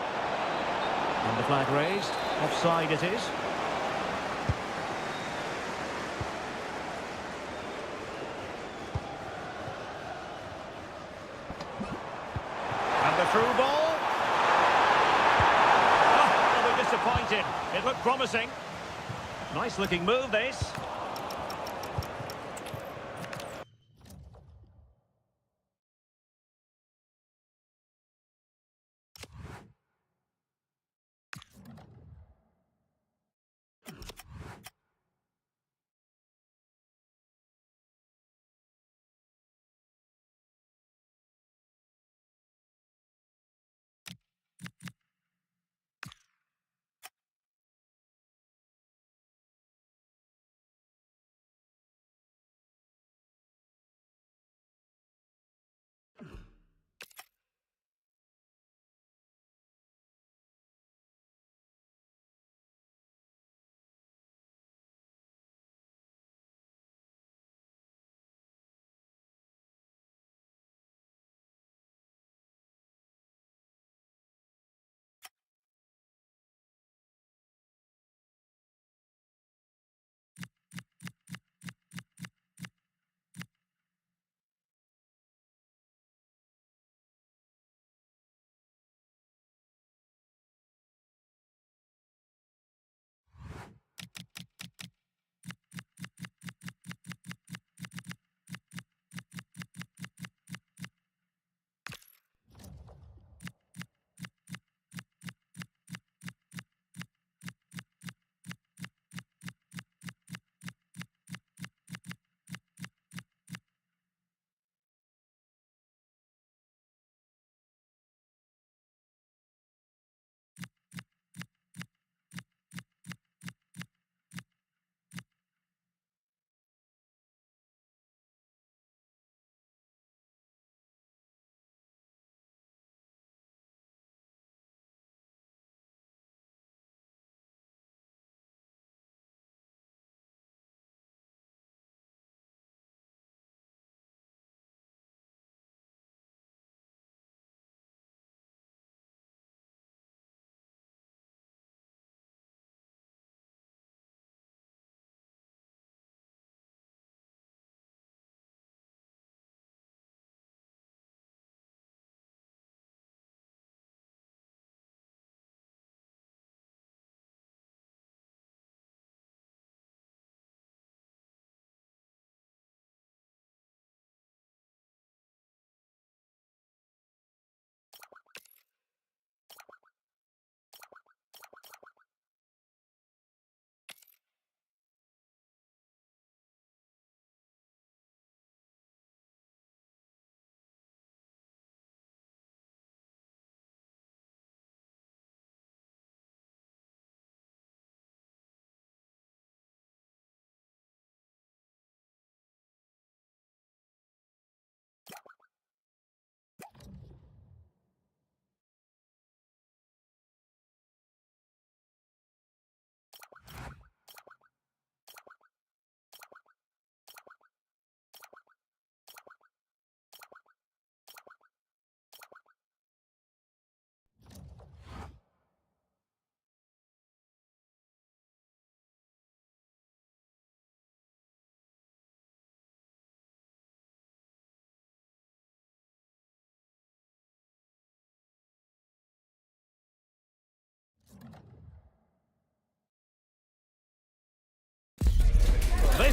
And the flag raised. Offside it is. And the through ball. Disappointed. It looked promising. Nice looking move this.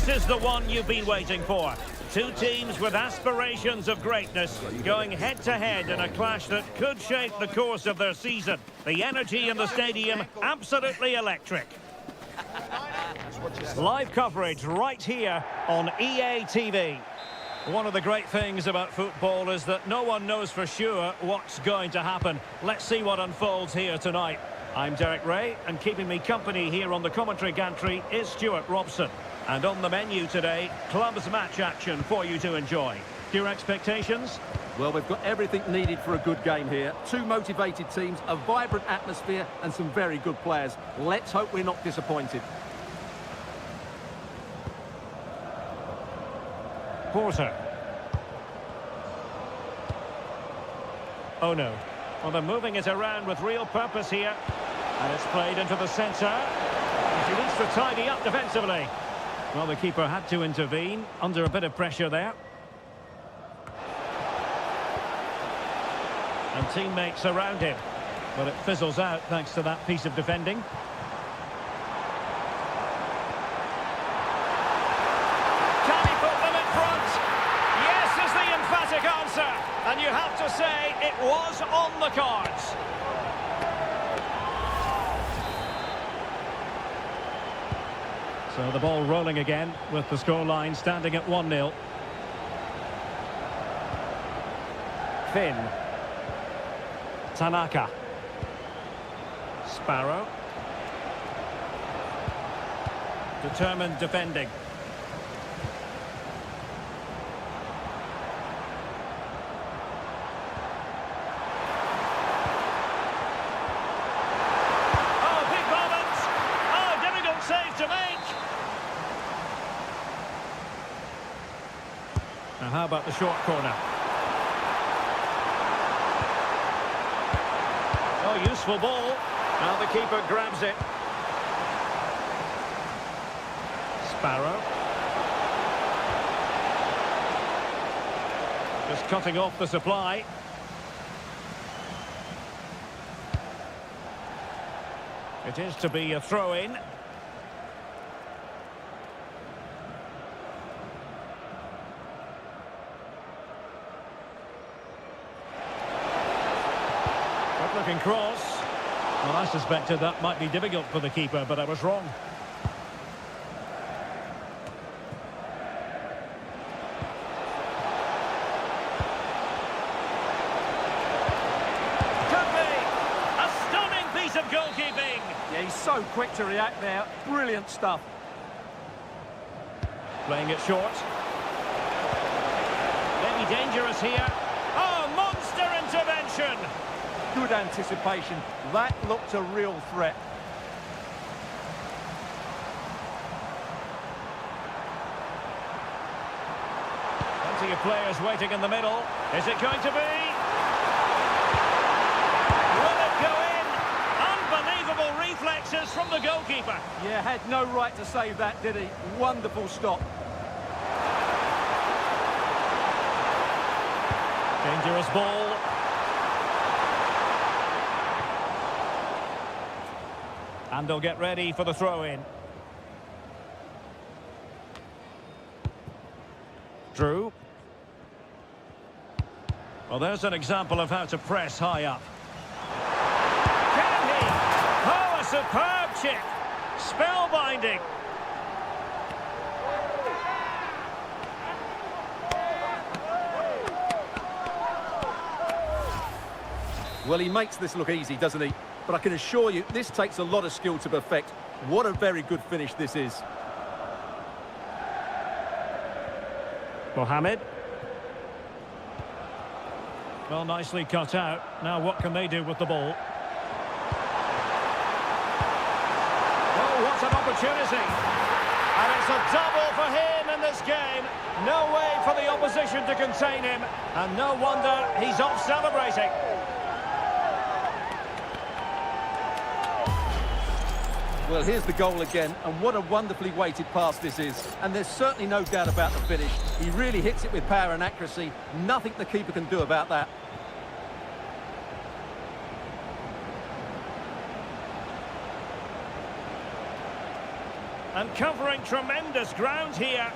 This is the one you've been waiting for. Two teams with aspirations of greatness going head-to-head in a clash that could shape the course of their season. The energy in the stadium, absolutely electric. Live coverage right here on EA TV. One of the great things about football is that no one knows for sure what's going to happen. Let's see what unfolds here tonight. I'm Derek Ray, and keeping me company here on the commentary gantry is Stuart Robson. And on the menu today, clubs match action for you to enjoy. Your expectations? Well, we've got everything needed for a good game here. Two motivated teams, a vibrant atmosphere and some very good players. Let's hope we're not disappointed. Porter. Oh no. Well, they're moving it around with real purpose here. And it's played into the centre. He needs to tidy up defensively. Well, the keeper had to intervene under a bit of pressure there. And teammates around him. But it fizzles out thanks to that piece of defending. Can he put them in front? Yes is the emphatic answer. And you have to say it was on the cards. So the ball rolling again with the scoreline standing at 1-0. Finn. Tanaka. Sparrow. Determined defending. Oh, big moment! Oh, difficult save to make! Now how about the short corner? Oh, useful ball. Now the keeper grabs it. Sparrow. Just cutting off the supply. It is to be a throw-in. Looking cross. Well, I suspected that might be difficult for the keeper, but I was wrong. Could be a stunning piece of goalkeeping. Yeah, he's so quick to react there. Brilliant stuff. Playing it short. Maybe dangerous here. Oh, monster intervention. Good anticipation. That looked a real threat. Plenty of players waiting in the middle. Is it going to be? Will it go in? Unbelievable reflexes from the goalkeeper. Yeah, had no right to save that, did he? Wonderful stop. Dangerous ball. And they'll get ready for the throw-in. Drew. Well, there's an example of how to press high up. Can he? Oh, a superb chip. Spellbinding. Well, he makes this look easy, doesn't he? But I can assure you, this takes a lot of skill to perfect. What a very good finish this is. Mohamed. Well, nicely cut out. Now what can they do with the ball? Oh, what an opportunity. And it's a double for him in this game. No way for the opposition to contain him. And no wonder he's off celebrating. Well, here's the goal again, and what a wonderfully weighted pass this is. And there's certainly no doubt about the finish. He really hits it with power and accuracy. Nothing the keeper can do about that. And covering tremendous ground here.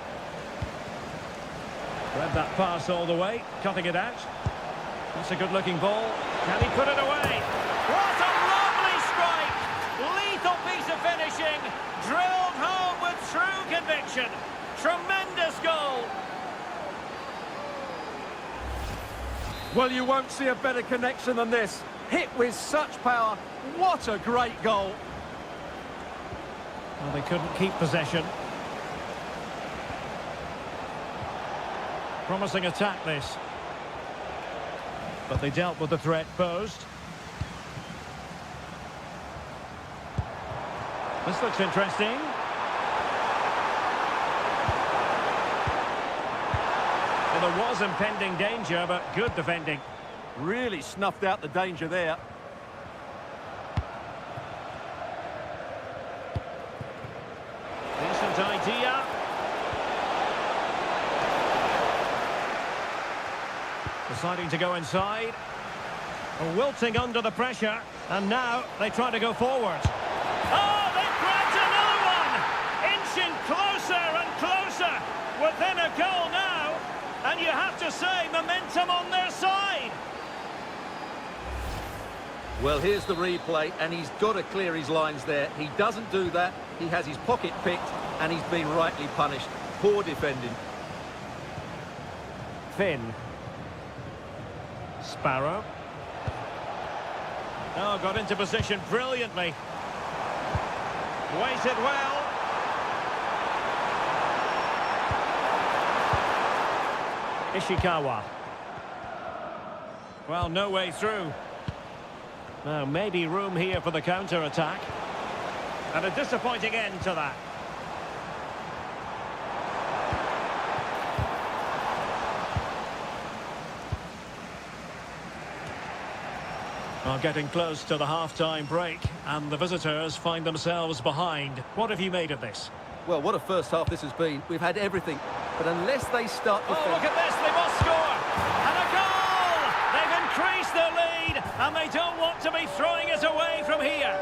Read that pass all the way, cutting it out. That's a good-looking ball. Can he put it away? What a lovely strike! Lethal piece of finishing. Drilled home with true conviction. Tremendous goal. Well, you won't see a better connection than this. Hit with such power. What a great goal. Well, they couldn't keep possession. Promising attack, this. But they dealt with the threat posed. This looks interesting. Well, there was impending danger, but good defending. Really snuffed out the danger there. Decent idea. Deciding to go inside. Wilting under the pressure. And now they try to go forward. Oh, they've grabbed another one! Inching closer and closer. Within a goal now. And you have to say, momentum on their side. Well, here's the replay, and he's got to clear his lines there. He doesn't do that. He has his pocket picked, and he's been rightly punished. Poor defending. Finn. Sparrow. Oh, got into position brilliantly. Waited well. Ishikawa. Well, no way through. Now, maybe room here for the counter-attack. And a disappointing end to that. Well, getting close to the half-time break, and the visitors find themselves behind. What have you made of this? Well, what a first half this has been. We've had everything, but unless they start Oh, look at this, they must score! And a goal! They've increased their lead, and they don't want to be throwing it away from here.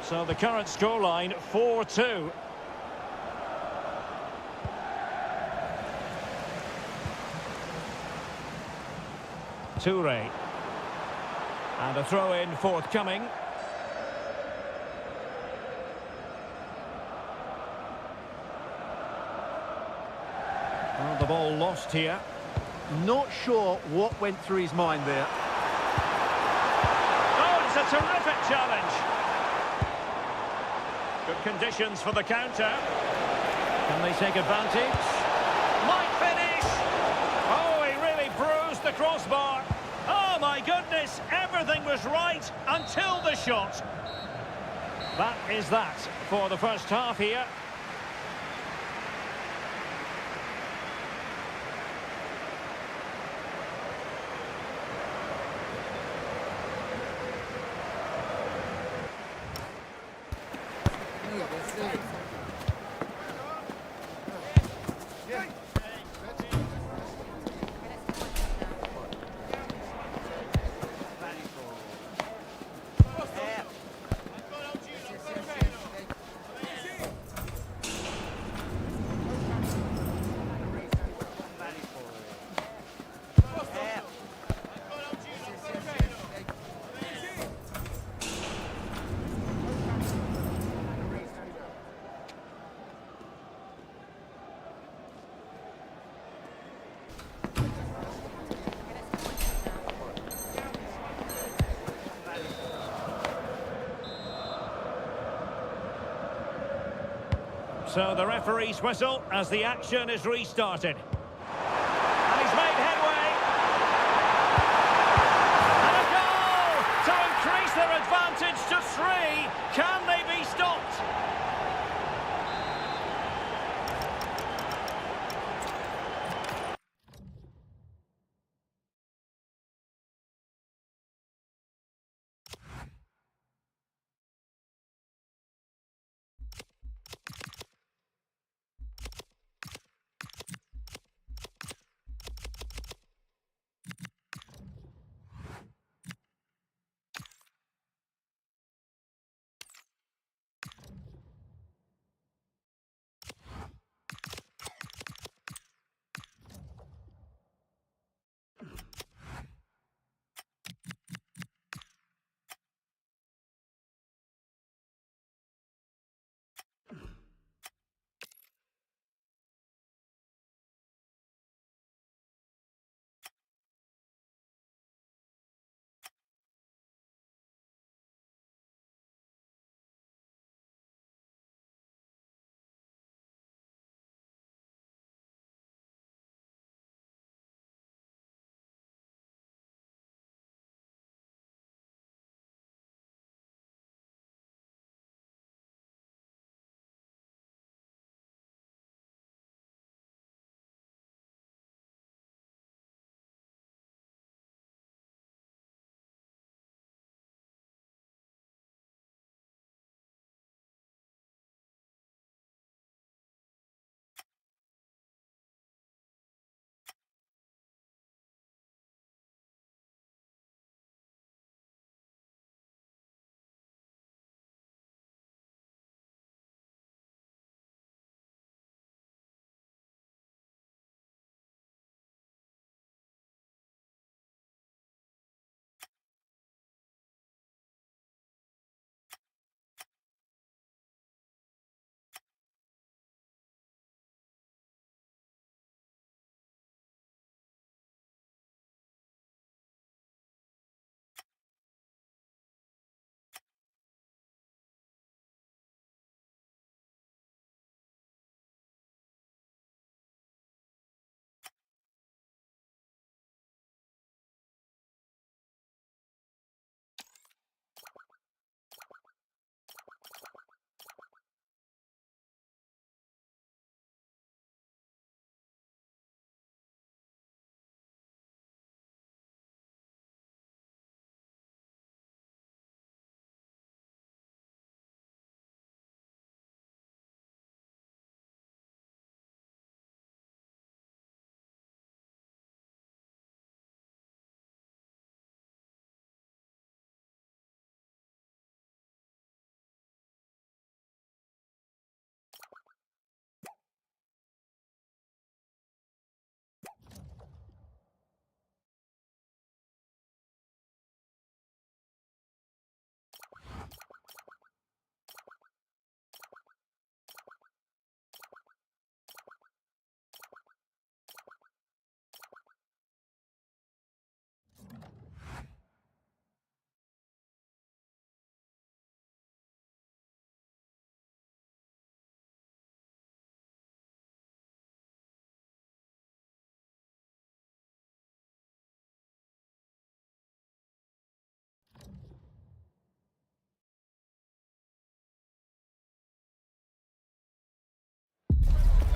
So the current scoreline, 4-2. Toure. And a throw-in forthcoming. Well, the ball lost here. Not sure what went through his mind there. Oh, it's a terrific challenge. Good conditions for the counter. Can they take advantage? Might finish! Oh, he really bruised the crossbar. Oh, my goodness, everything was right until the shot. That is that for the first half here. So the referee's whistle as the action is restarted. And he's made headway. And a goal to increase their advantage to 3. Can they be stopped?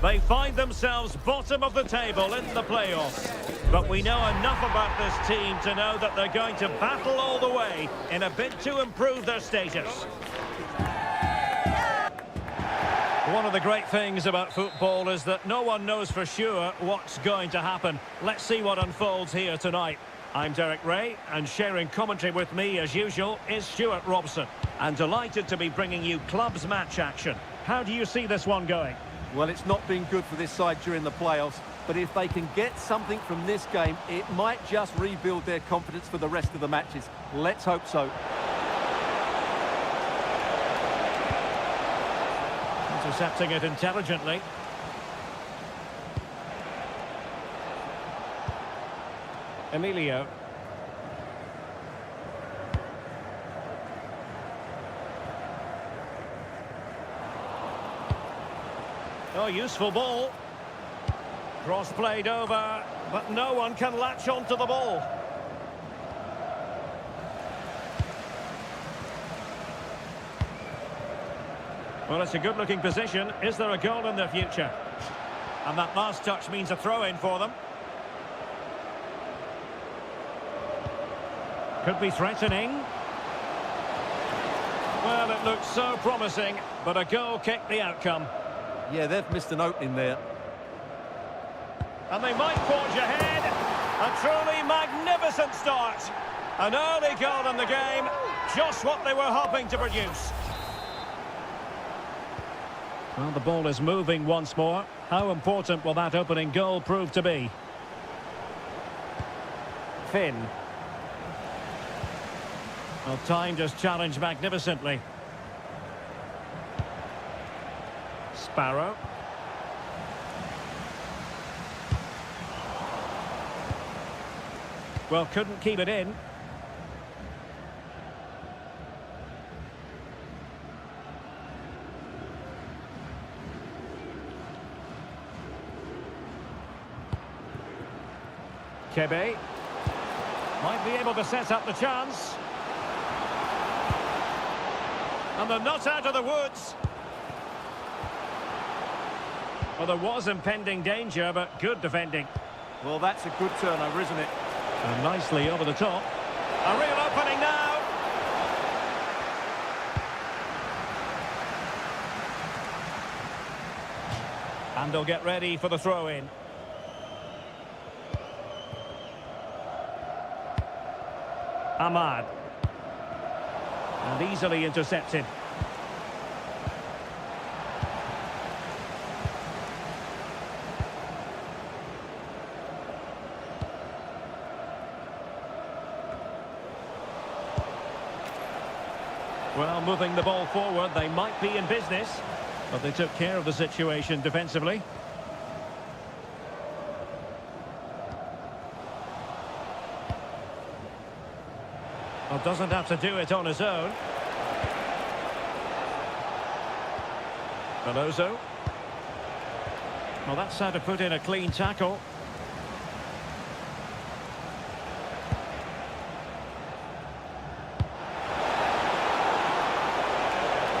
They find themselves bottom of the table in the playoffs. But we know enough about this team to know that they're going to battle all the way in a bid to improve their status. One of the great things about football is that no one knows for sure what's going to happen. Let's see what unfolds here tonight. I'm Derek Ray, and sharing commentary with me, as usual, is Stuart Robson. And delighted to be bringing you clubs match action. How do you see this one going? Well, it's not been good for this side during the playoffs, but if they can get something from this game, it might just rebuild their confidence for the rest of the matches. Let's hope so. Intercepting it intelligently. Emilio. Oh, useful ball. Cross played over, but no one can latch onto the ball. Well, it's a good-looking position. Is there a goal in their future? And that last touch means a throw-in for them. Could be threatening. Well, it looked so promising, but a goal kicked the outcome. Yeah, they've missed an opening there. And they might forge ahead. A truly magnificent start. An early goal in the game. Just what they were hoping to produce. Well, the ball is moving once more. How important will that opening goal prove to be? Finn. Well, timed his challenge magnificently. Sparrow. Well, couldn't keep it in. Kebe. Might be able to set up the chance. And they're not out of the woods. Well, there was impending danger, but good defending. Well, that's a good turnover, isn't it? And nicely over the top. A real opening now. And they'll get ready for the throw-in. Ahmad. And easily intercepted. Well, moving the ball forward, they might be in business, but they took care of the situation defensively. Well, doesn't have to do it on his own. Veloso. Well, that's how to put in a clean tackle.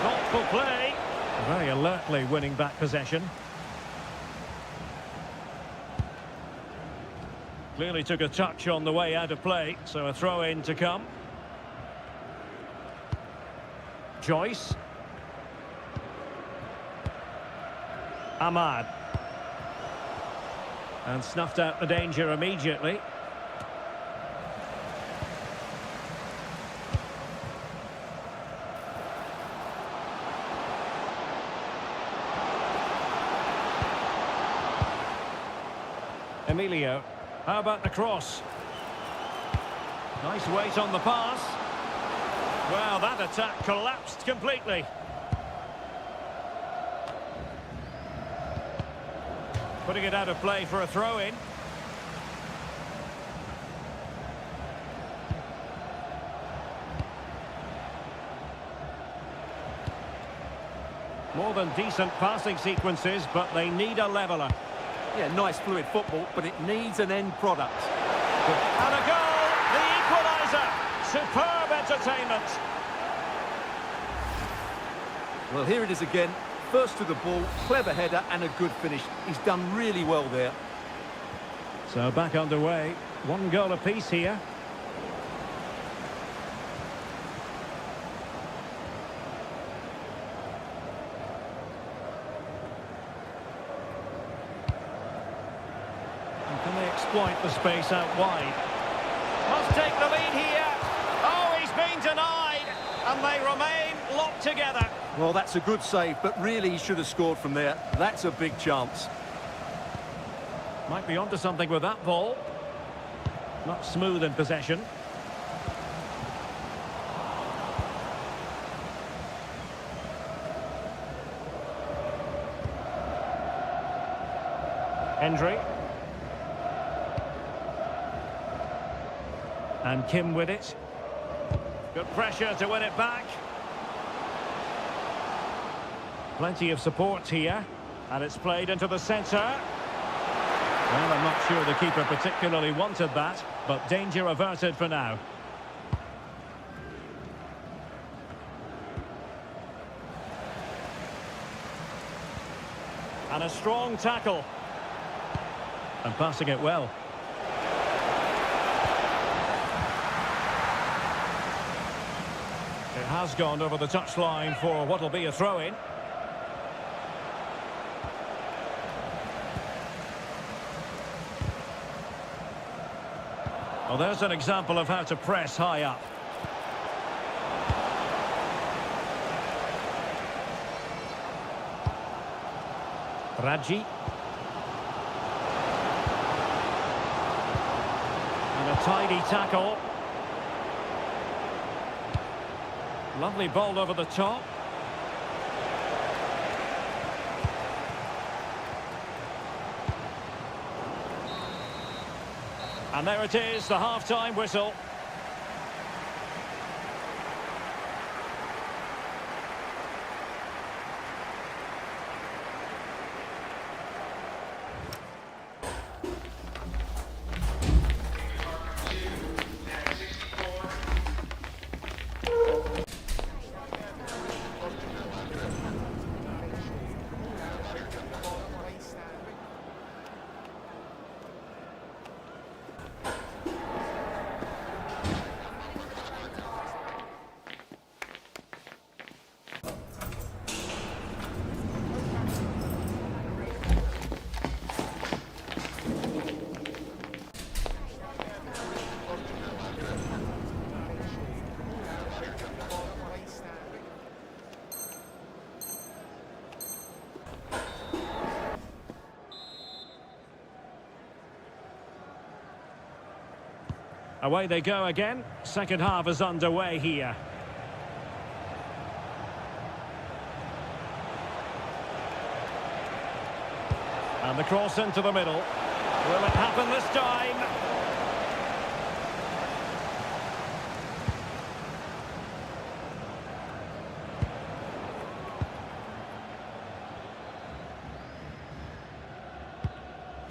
Thoughtful play. Very alertly winning back possession. Clearly took a touch on the way out of play, so a throw-in to come. Joyce. Ahmad. And snuffed out the danger immediately. Emilio. How about the cross? Nice weight on the pass. Well, that attack collapsed completely. Putting it out of play for a throw-in. More than decent passing sequences, but they need a leveller. Yeah, nice fluid football, but it needs an end product. And a goal! The equaliser! Superb entertainment! Well, here it is again. First to the ball, clever header and a good finish. He's done really well there. So back underway. 1 goal apiece here. And can they exploit the space out wide? Must take the lead here. Oh, he's been denied. And they remain locked together. Well, that's a good save, but really he should have scored from there. That's a big chance. Might be onto something with that ball. Not smooth in possession. Hendry. And Kim with it. Good pressure to win it back. Plenty of support here. And it's played into the centre. Well, I'm not sure the keeper particularly wanted that, but danger averted for now. And a strong tackle. And passing it well. It has gone over the touchline for what will be a throw-in. Well, there's an example of how to press high up. Raji. And a tidy tackle. Lovely ball over the top. And there it is, the half-time whistle. Away they go again. Second half is underway here. And the cross into the middle. Will it happen this time?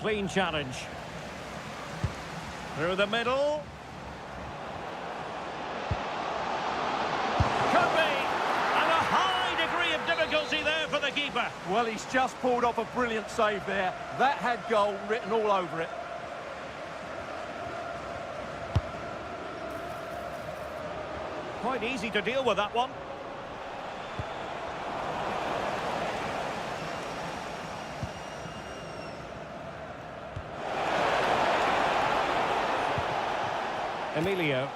Clean challenge. Through the middle. Could be. And a high degree of difficulty there for the keeper. Well, he's just pulled off a brilliant save there. That had goal written all over it. Quite easy to deal with that one. Emilio.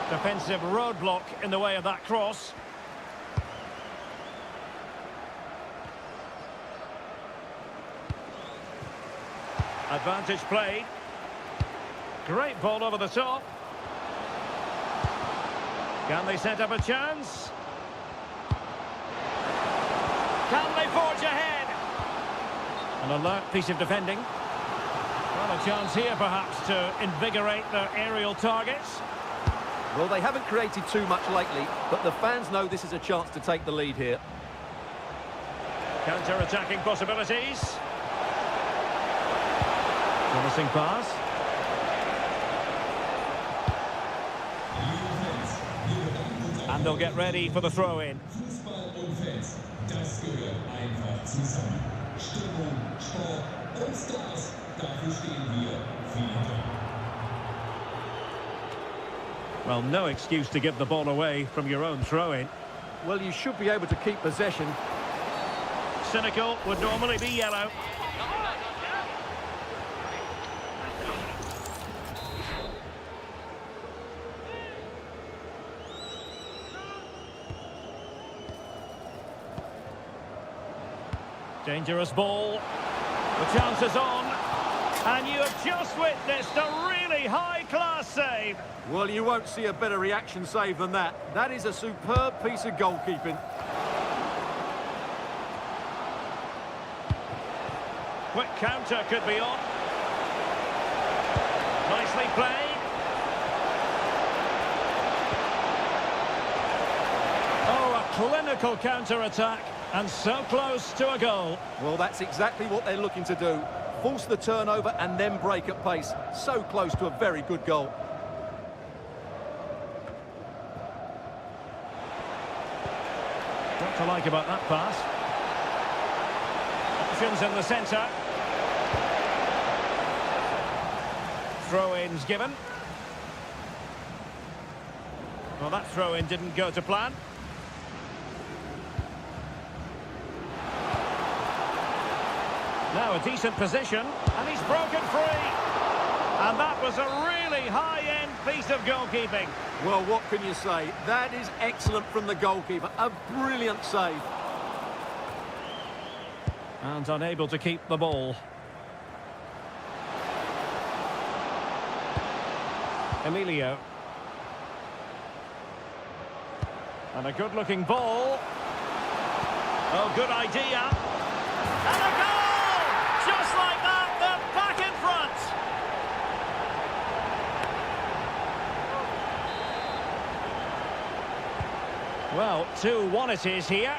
Defensive roadblock in the way of that cross. Advantage played. Great ball over the top. Can they set up a chance? Can they forge ahead? An alert piece of defending. Well, a chance here perhaps to invigorate their aerial targets. Well, they haven't created too much lately, but the fans know this is a chance to take the lead here. Counter-attacking possibilities. Promising pass. And they'll get ready for the throw-in. Fußball und Fans, das gehört einfach zusammen. Stimmung, Sport und Stars, dafür stehen wir. Vielen Dank. Well, no excuse to give the ball away from your own throw-in. Well, you should be able to keep possession. Cynical would normally be yellow. Dangerous ball. The chance is on. And you have just witnessed a really high-class save. Well, you won't see a better reaction save than that. That is a superb piece of goalkeeping. Quick counter could be on. Nicely played. Oh, a clinical counter-attack. And so close to a goal. Well, that's exactly what they're looking to do. Force the turnover and then break at pace. So close to a very good goal. What to like about that pass? Options in the centre. Throw-ins given. Well, that throw-in didn't go to plan. Now a decent position, and he's broken free. And that was a really high-end piece of goalkeeping. Well, what can you say? That is excellent from the goalkeeper. A brilliant save. And unable to keep the ball. Emilio. And a good-looking ball. Oh, good idea. And a goal! Just like that, they're back in front. Well, 2-1 it is here.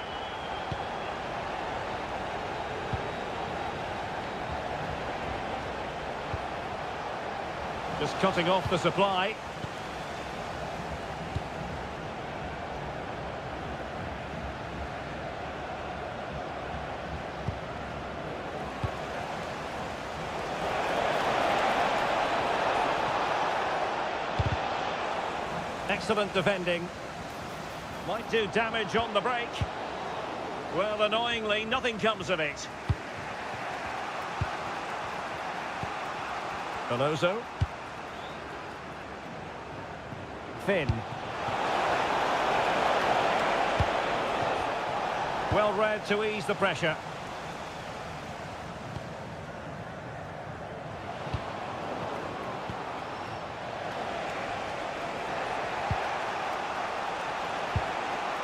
Just cutting off the supply. Excellent defending. Might do damage on the break. Well, annoyingly, nothing comes of it. Veloso. Finn. Well read to ease the pressure.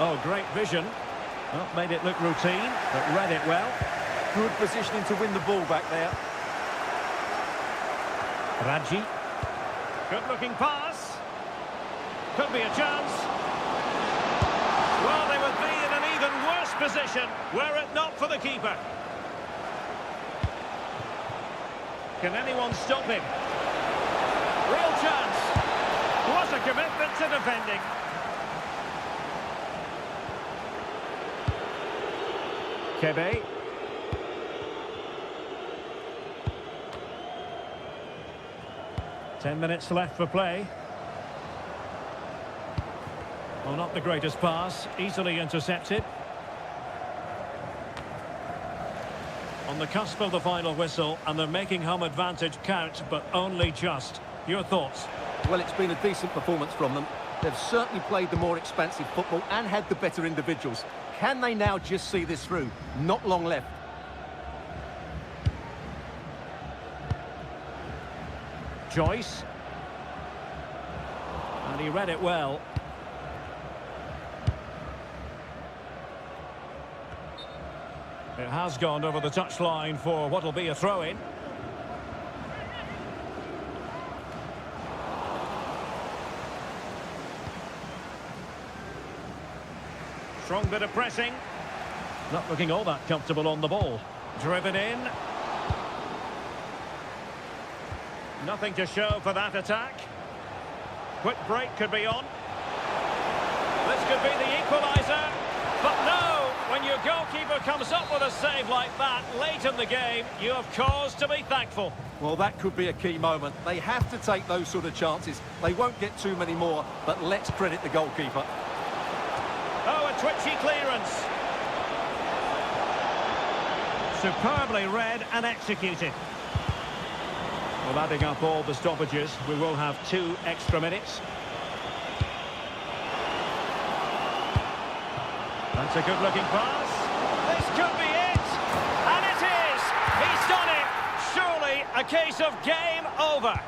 Oh, great vision. Well, made it look routine, but read it well. Good positioning to win the ball back there. Raji. Good-looking pass. Could be a chance. Well, they would be in an even worse position were it not for the keeper. Can anyone stop him? Real chance. What a commitment to defending. Kebe. Ten minutes left for play. Well, not the greatest pass, easily intercepted. On the cusp of the final whistle, and they're making home advantage count, but only just. Your thoughts? Well, it's been a decent performance from them. They've certainly played the more expansive football and had the better individuals. Can they now just see this through? Not long left. Joyce. And he read it well. It has gone over the touchline for what will be a throw-in. Strong bit of pressing. Not looking all that comfortable on the ball. Driven in. Nothing to show for that attack. Quick break could be on. This could be the equaliser. But no, when your goalkeeper comes up with a save like that late in the game, you have cause to be thankful. Well, that could be a key moment. They have to take those sort of chances. They won't get too many more, but let's credit the goalkeeper. Oh, a twitchy clearance. Superbly read and executed. Well, adding up all the stoppages, we will have 2 extra minutes. That's a good-looking pass. This could be it. And it is. He's done it. Surely a case of game over.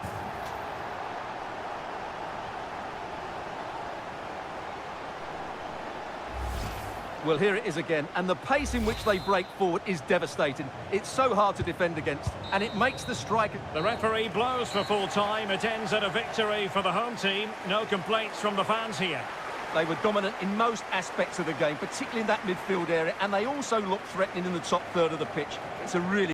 Well, here it is again, and the pace in which they break forward is devastating. It's so hard to defend against, and it makes the striker... The referee blows for full time. It ends at a victory for the home team. No complaints from the fans here. They were dominant in most aspects of the game, particularly in that midfield area, and they also looked threatening in the top third of the pitch. It's a really